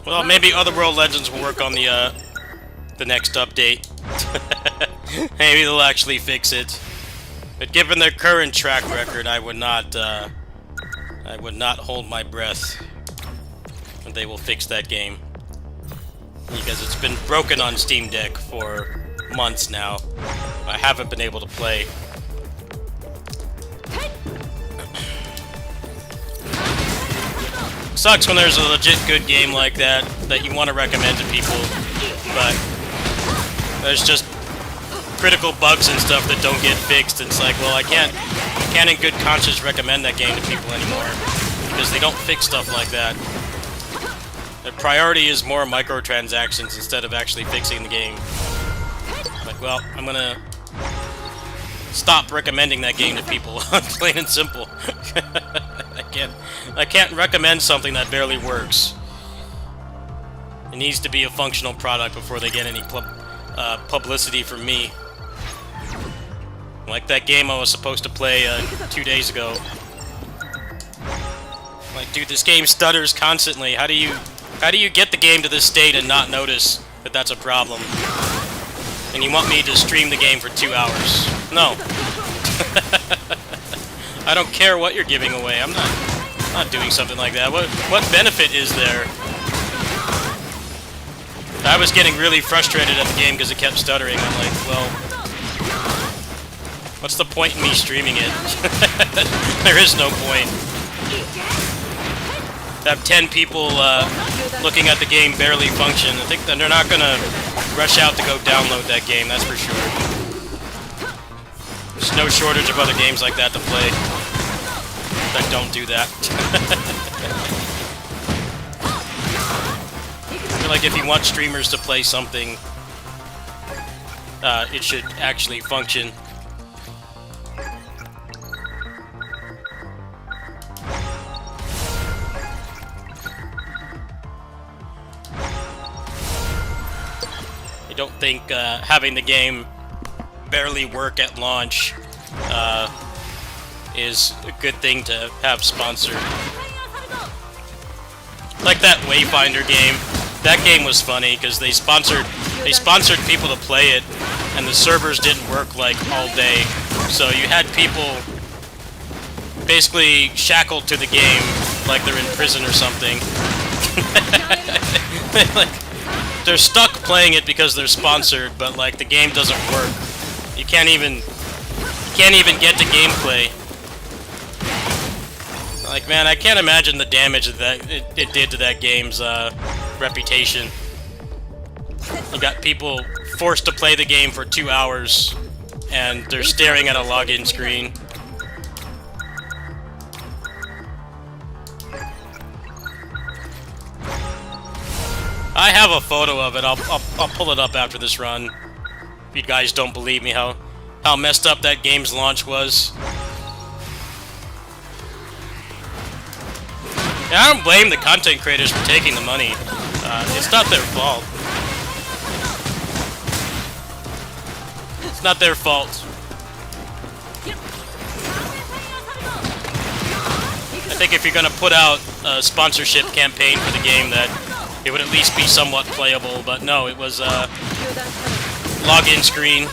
Well, maybe Otherworld Legends will work on the next update. Maybe they'll actually fix it. But given their current track record, I would not hold my breath that they will fix that game, because it's been broken on Steam Deck for months now. I haven't been able to play. Sucks when there's a legit good game like that you want to recommend to people, but there's just critical bugs and stuff that don't get fixed. It's like, well, I can't in good conscience recommend that game to people anymore because they don't fix stuff like that. Their priority is more microtransactions instead of actually fixing the game. Like, well, I'm gonna stop recommending that game to people, plain and simple. I can't recommend something that barely works. It needs to be a functional product before they get any publicity from me. Like that game I was supposed to play 2 days ago. Like, dude, this game stutters constantly. How do you get the game to this state and not notice that that's a problem? And you want me to stream the game for 2 hours? No. I don't care what you're giving away. I'm not doing something like that. What benefit is there? I was getting really frustrated at the game because it kept stuttering. I'm like, well, what's the point in me streaming it? There is no point. To have 10 people looking at the game barely function, I think that they're not gonna rush out to go download that game, that's for sure. There's no shortage of other games like that to play that don't do that. I feel like if you want streamers to play something, it should actually function. I don't think having the game barely work at launch is a good thing to have sponsored. Like that Wayfinder game. That game was funny because they sponsored people to play it, and the servers didn't work like all day. So you had people basically shackled to the game like they're in prison or something. Like, they're stuck playing it because they're sponsored, but like the game doesn't work. You can't even get to gameplay. Like, man, I can't imagine the damage that it did to that game's reputation. You got people forced to play the game for 2 hours, and they're staring at a login screen. I have a photo of it. I'll pull it up after this run. If you guys don't believe me, how messed up that game's launch was. Yeah, I don't blame the content creators for taking the money. It's not their fault. It's not their fault. I think if you're gonna put out a sponsorship campaign for the game, that it would at least be somewhat playable, but no, it was a login screen.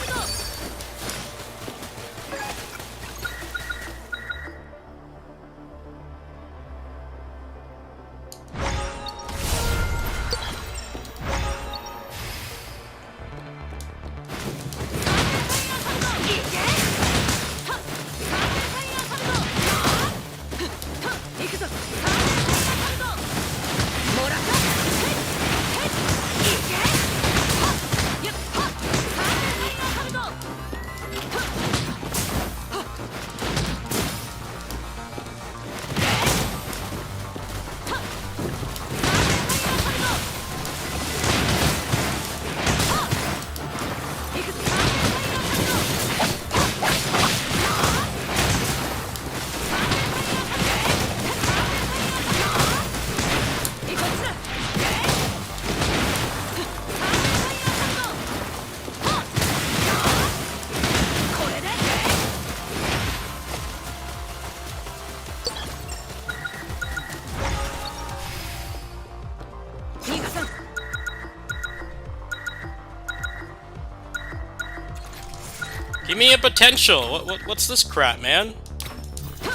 Give me a potential. What's this crap, man?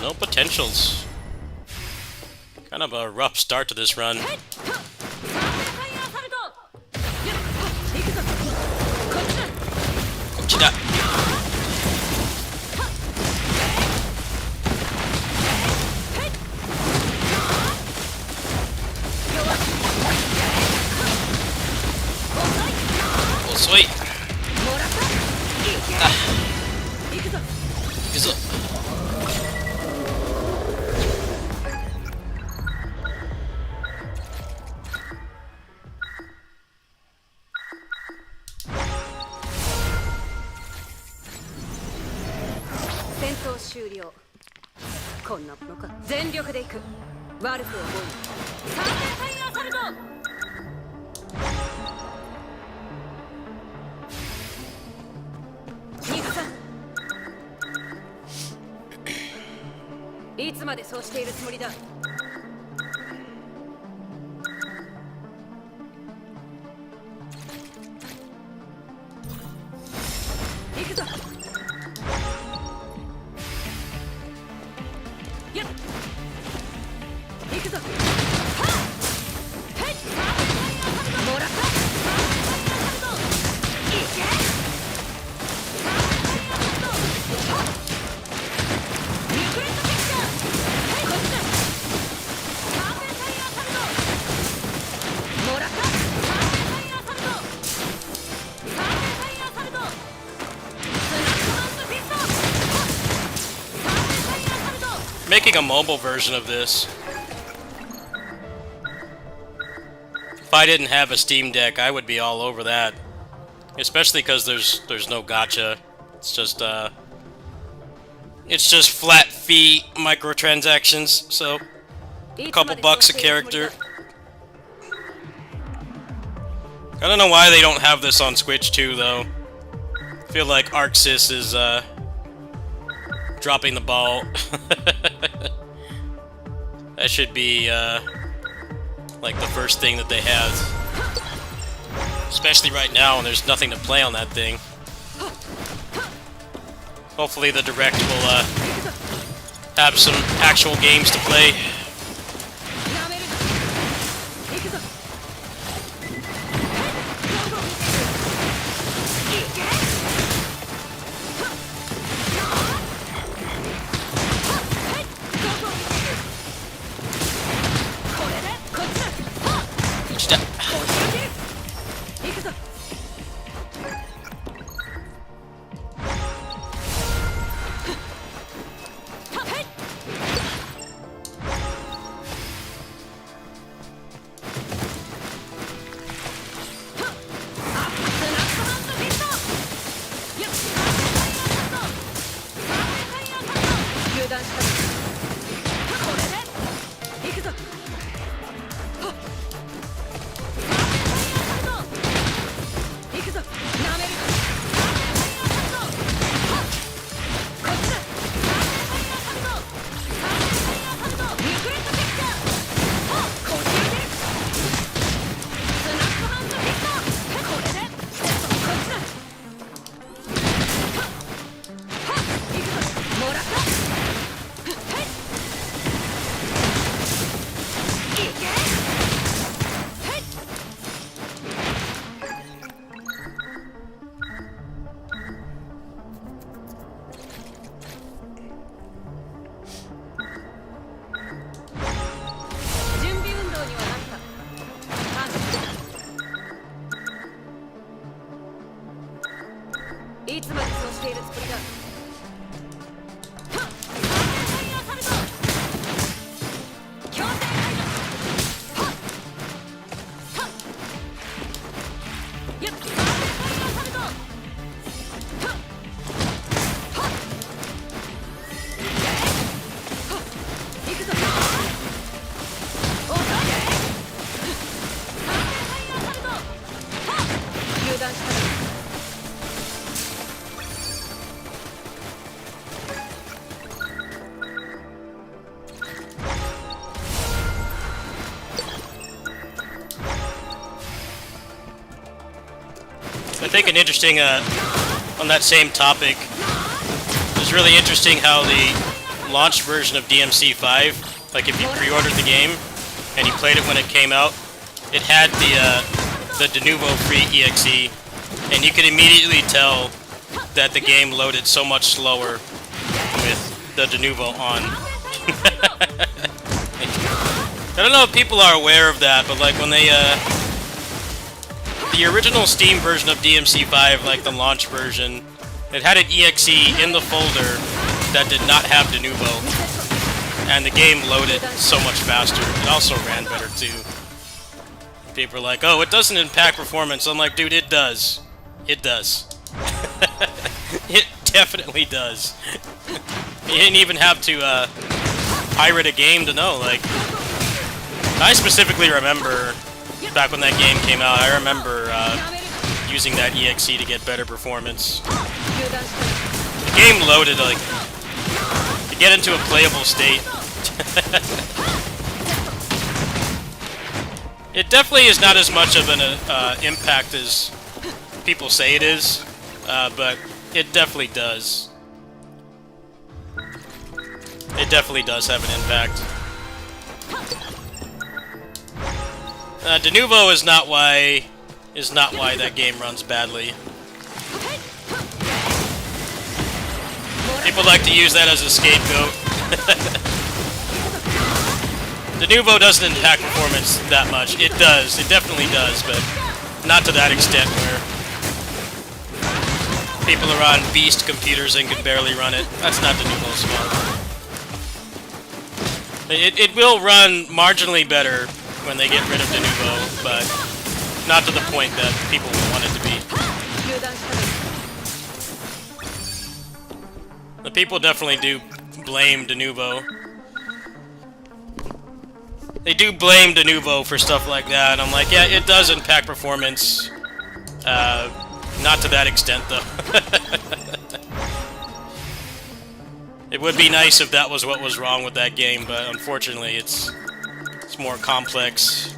No potentials. Kind of a rough start to this run. Oh, sweet. いつまでそうしているつもりだ。行くぞ。やっ行くぞ。はっへっもらった。いけ。Making a mobile version of this. If I didn't have a Steam Deck, I would be all over that. Especially because there's no gacha. It's just flat fee microtransactions. So a couple bucks a character. I don't know why they don't have this on Switch too, though. I feel like ArcSys is dropping the ball. That should be like the first thing that they have. Especially right now when there's nothing to play on that thing. Hopefully the Direct will have some actual games to play. I think an interesting, on that same topic, it's really interesting how the launch version of DMC5, like if you pre-ordered the game and you played it when it came out, it had the de novo free EXE, and you could immediately tell that the game loaded so much slower with the de novo on. I don't know if people are aware of that, but like when they, the original Steam version of DMC5, like the launch version, it had an EXE in the folder that did not have de novo, and the game loaded so much faster. It also ran better too. People are like, oh, it doesn't impact performance. I'm like, dude, it does. It does. It definitely does. You didn't even have to pirate a game to know. Like, I specifically remember back when that game came out, I remember using that EXE to get better performance. The game loaded like get into a playable state. It definitely is not as much of an impact as people say it is, but it definitely does. It definitely does have an impact. De Novo is not why that game runs badly. People like to use that as a scapegoat. De Novo doesn't impact performance that much. It does. It definitely does, but not to that extent where people are on beast computers and can barely run it. That's not De Novo's fault. It will run marginally better when they get rid of De Novo, but not to the point that people want it to be. The people definitely do blame De Novo. They do blame De Novo for stuff like that. I'm like, yeah, it does impact performance. Not to that extent, though. It would be nice if that was what was wrong with that game, but unfortunately, it's more complex.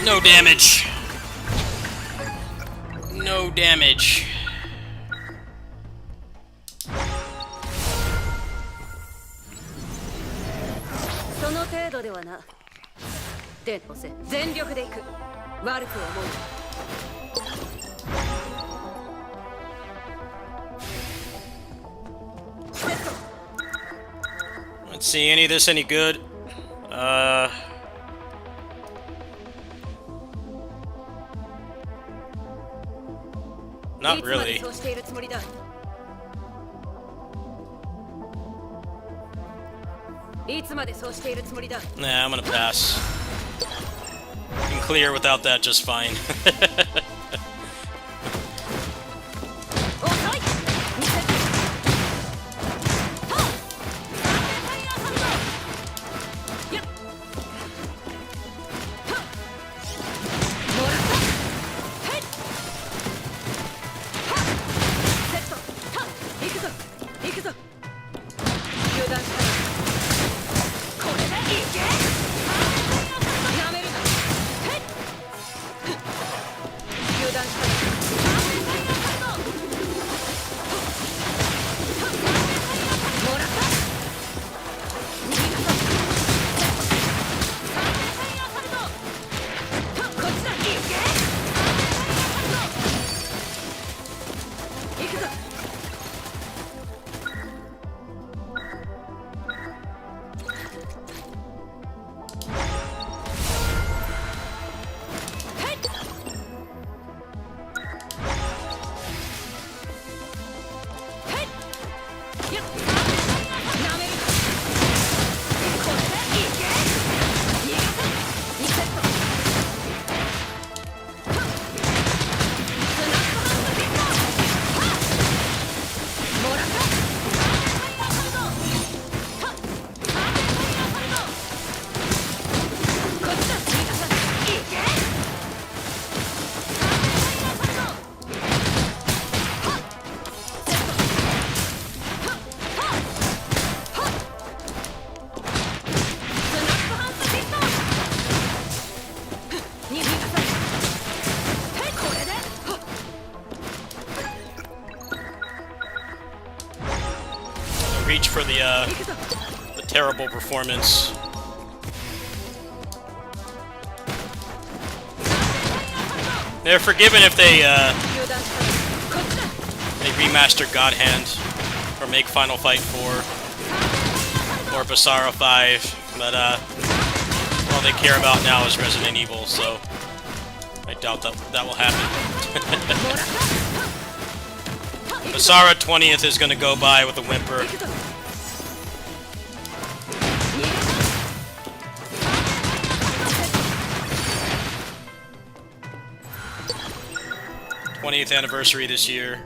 No damage. No damage. その程度ではな。で、全力で行く。悪く思う。 Let's see, any of this any good? Not really. Nah, I'm gonna pass. You can clear without that just fine. Reach for the terrible performance. They're forgiven if they they remaster God Hand or make Final Fight 4 or Basara 5, but all they care about now is Resident Evil, so I doubt that will happen. Basara 20th is gonna go by with a whimper. 20th anniversary this year.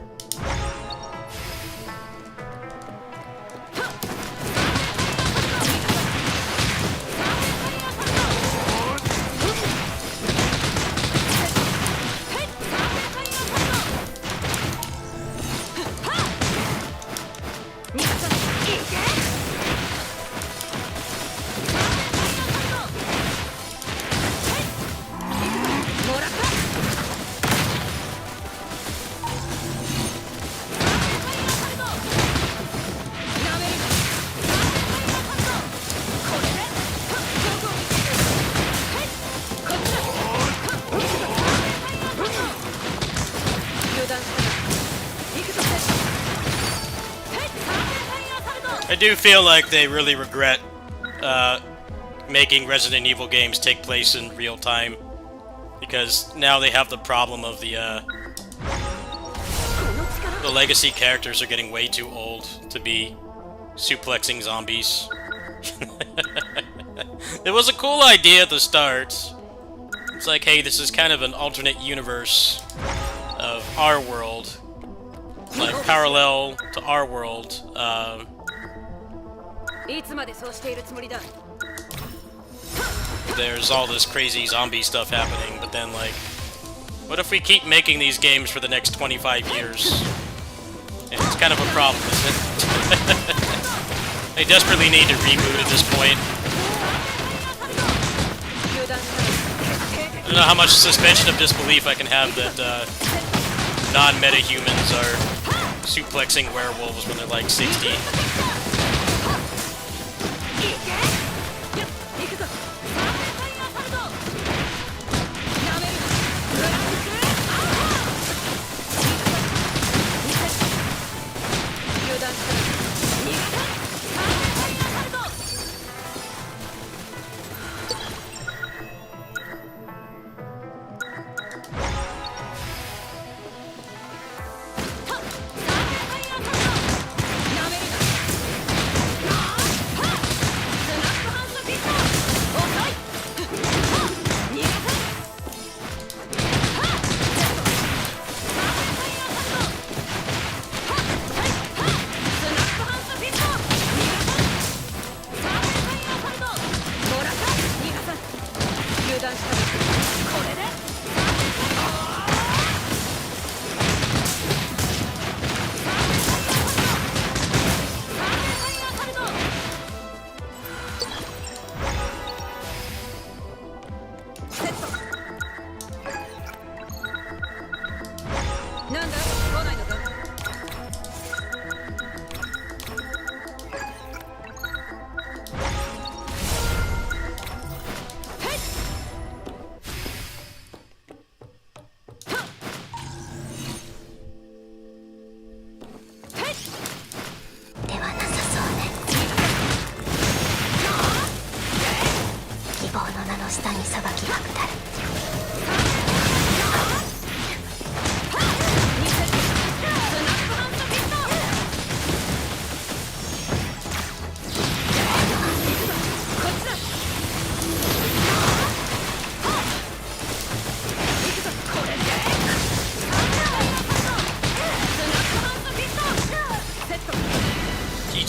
I do feel like they really regret making Resident Evil games take place in real time, because now they have the problem of the legacy characters are getting way too old to be suplexing zombies. It was a cool idea at the start. It's like, hey, this is kind of an alternate universe of our world, like parallel to our world. There's all this crazy zombie stuff happening, but then, like, what if we keep making these games for the next 25 years? And it's kind of a problem, isn't it? They desperately need to reboot at this point. I don't know how much suspension of disbelief I can have that non-meta humans are suplexing werewolves when they're like 60.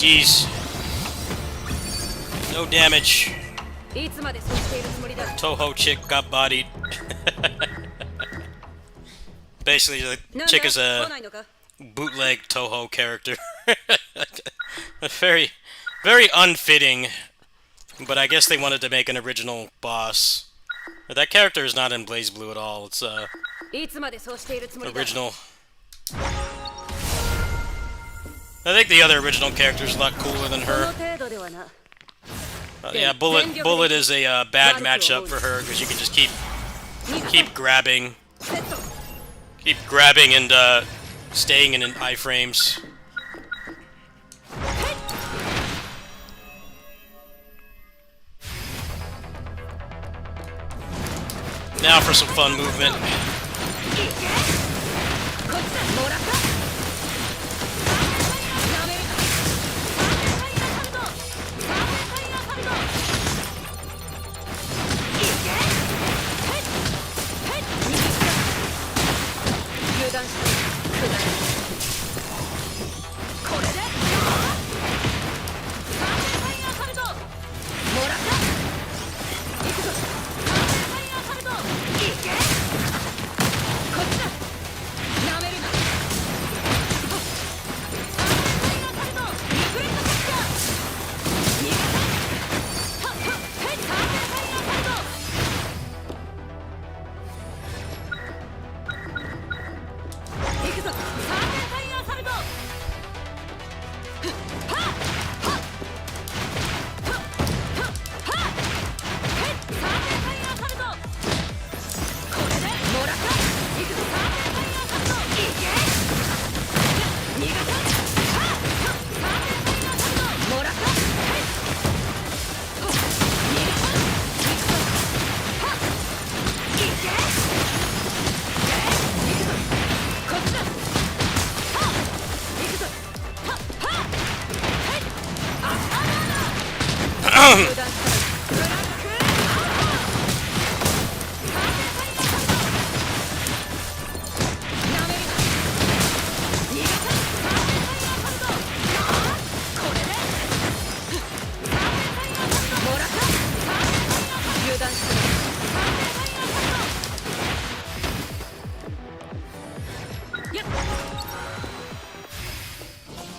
GG's. No damage. Toho chick got bodied. Basically, the chick is a bootleg Toho character. Very, very unfitting. But I guess they wanted to make an original boss. But that character is not in BlazBlue at all. It's original. I think the other original character is a lot cooler than her. Yeah, Bullet is a bad matchup for her because you can just keep grabbing and staying in iframes. Now for some fun movement.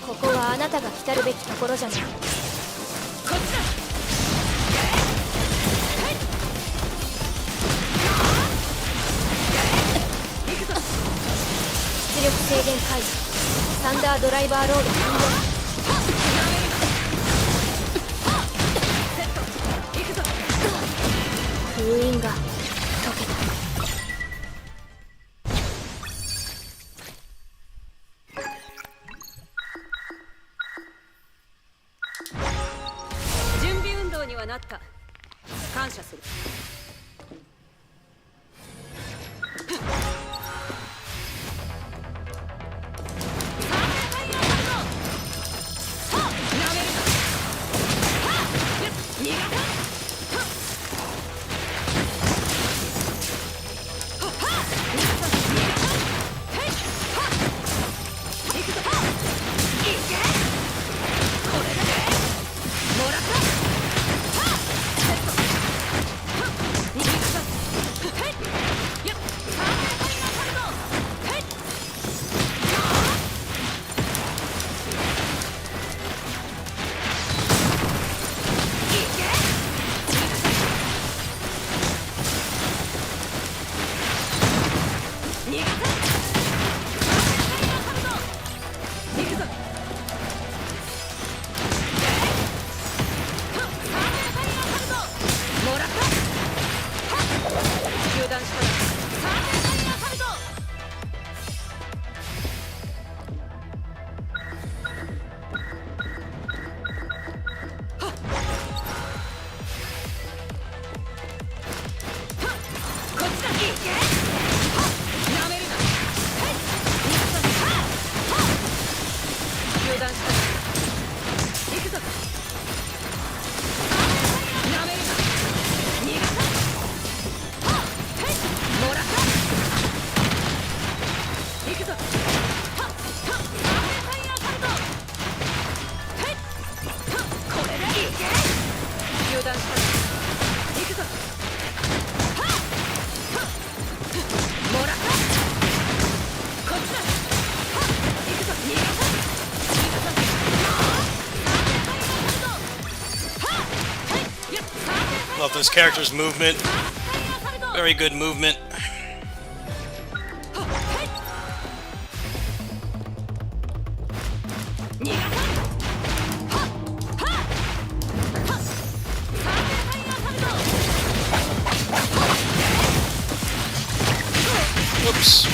ここはあなたが来たるべきところじゃない。こっちだ。出力制限解除。サンダードライバーロード完了。封印が解けた。準備運動にはなった。感謝する。Love this character's movement. Very good movement. Oops.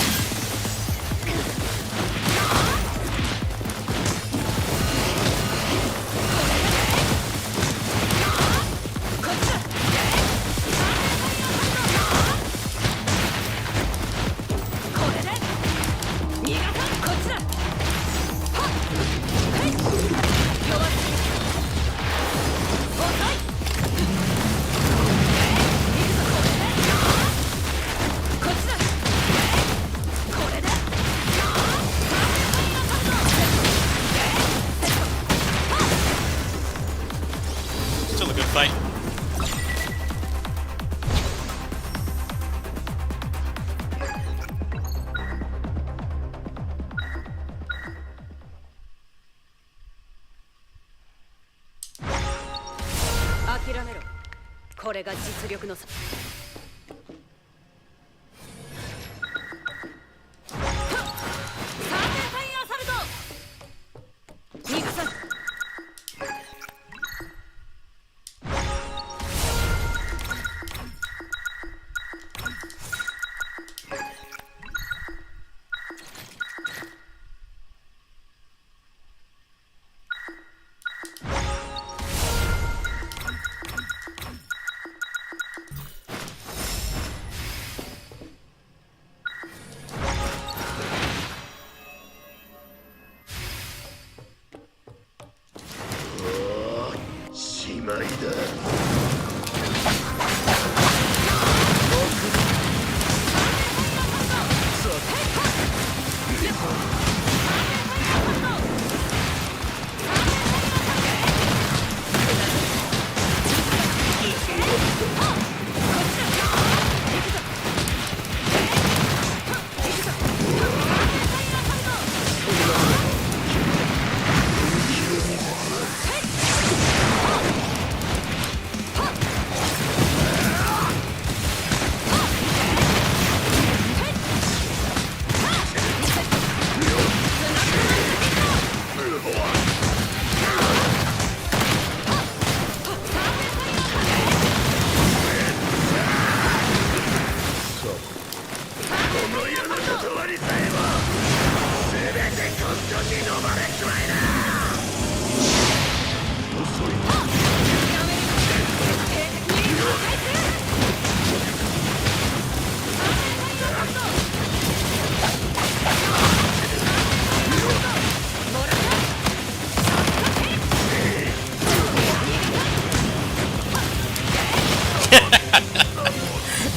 めろ。これが実力の差。サーテンファイヤーサルト。逃がさん。しまいだ。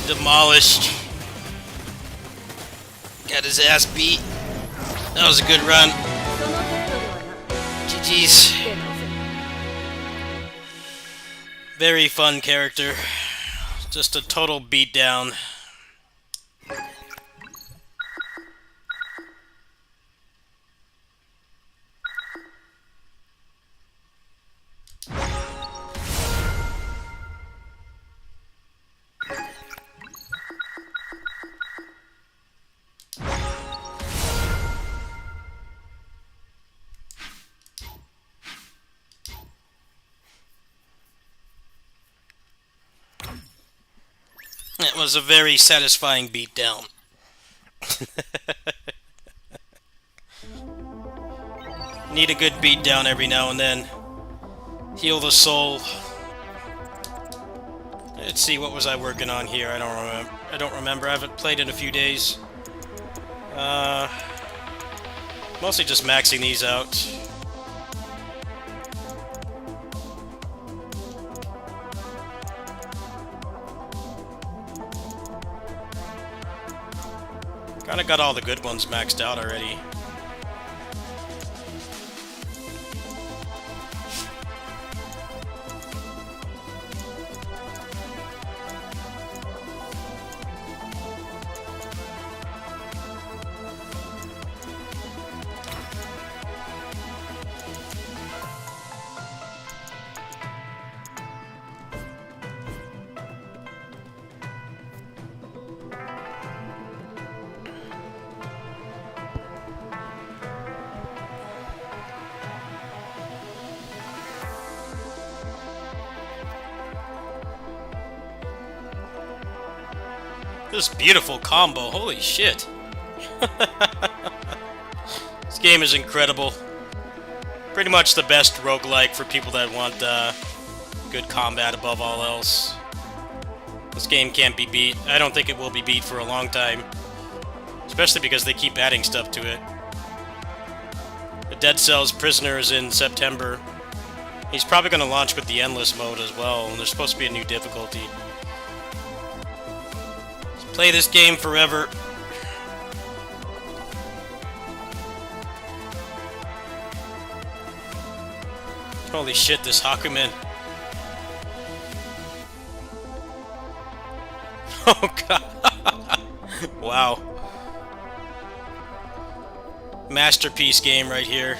Demolished. Got his ass beat. That was a good run. GG's. Very fun character. Just a total beatdown. It was a very satisfying beatdown. Need a good beatdown every now and then. Heal the soul. Let's see, what was I working on here? I don't remember. I haven't played in a few days. Mostly just maxing these out. Kinda got all the good ones maxed out already. This beautiful combo, holy shit. This game is incredible. Pretty much the best roguelike for people that want good combat above all else. This game can't be beat. I don't think it will be beat for a long time. Especially because they keep adding stuff to it. The Dead Cells Prisoner is in September. He's probably going to launch with the Endless mode as well, and there's supposed to be a new difficulty. Play this game forever. Holy shit, this Hakumen. Oh god. Wow. Masterpiece game right here.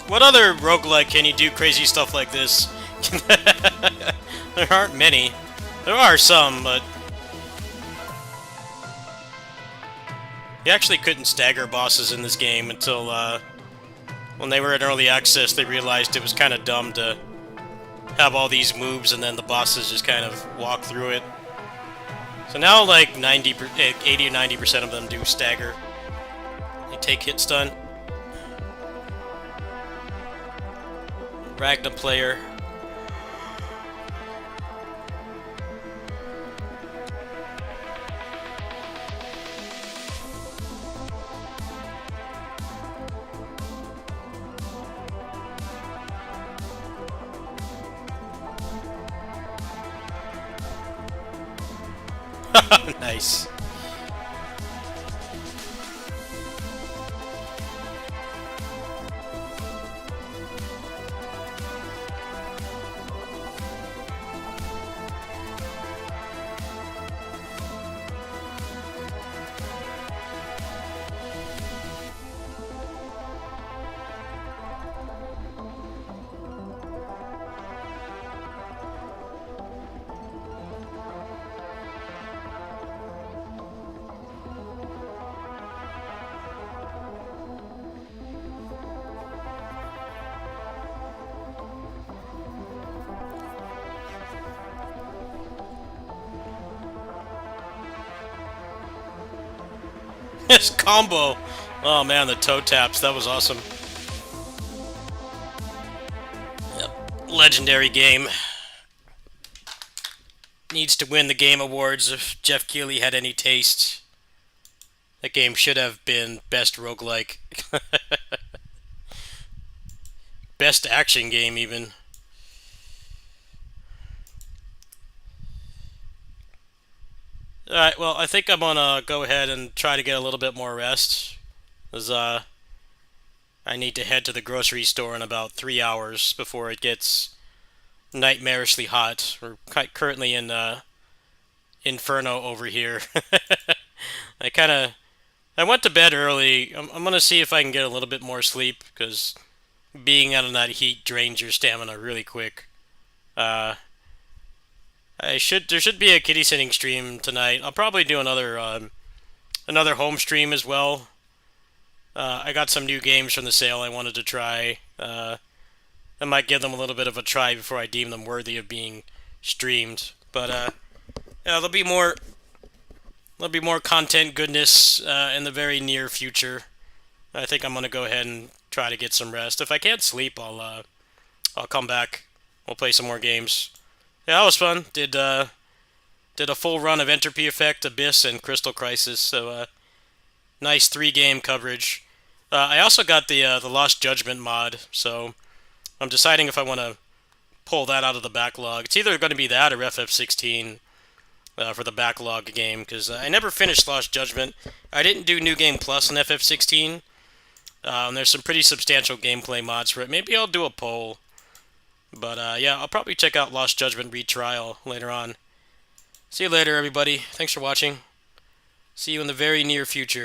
What other roguelike can you do crazy stuff like this? There aren't many. There are some, but... You actually couldn't stagger bosses in this game until, when they were in early access, they realized it was kind of dumb to have all these moves and then the bosses just kind of walk through it. So now, like, 80 or 90% of them do stagger. They take hit stun. Ragna player. Nice. This combo! Oh man, the toe taps, that was awesome. Yep. Legendary game. Needs to win the Game Awards if Jeff Keighley had any taste. That game should have been Best Roguelike. Best Action Game, even. Alright, well, I think I'm gonna go ahead and try to get a little bit more rest. Because, I need to head to the grocery store in about 3 hours before it gets nightmarishly hot. We're currently in, Inferno over here. I went to bed early. I'm gonna see if I can get a little bit more sleep, because being out in that heat drains your stamina really quick. There should be a kitty sitting stream tonight. I'll probably do another home stream as well. I got some new games from the sale I wanted to try. I might give them a little bit of a try before I deem them worthy of being streamed. But yeah, there'll be more content goodness in the very near future. I think I'm gonna go ahead and try to get some rest. If I can't sleep, I'll come back. We'll play some more games. Yeah, that was fun. Did a full run of Entropy Effect, Abyss, and Crystal Crisis. So nice 3-game coverage. I also got the Lost Judgment mod, so I'm deciding if I want to pull that out of the backlog. It's either going to be that or FF16 for the backlog game, because I never finished Lost Judgment. I didn't do New Game Plus in FF16. There's some pretty substantial gameplay mods for it. Maybe I'll do a poll. But yeah, I'll probably check out Lost Judgment Retrial later on. See you later, everybody. Thanks for watching. See you in the very near future.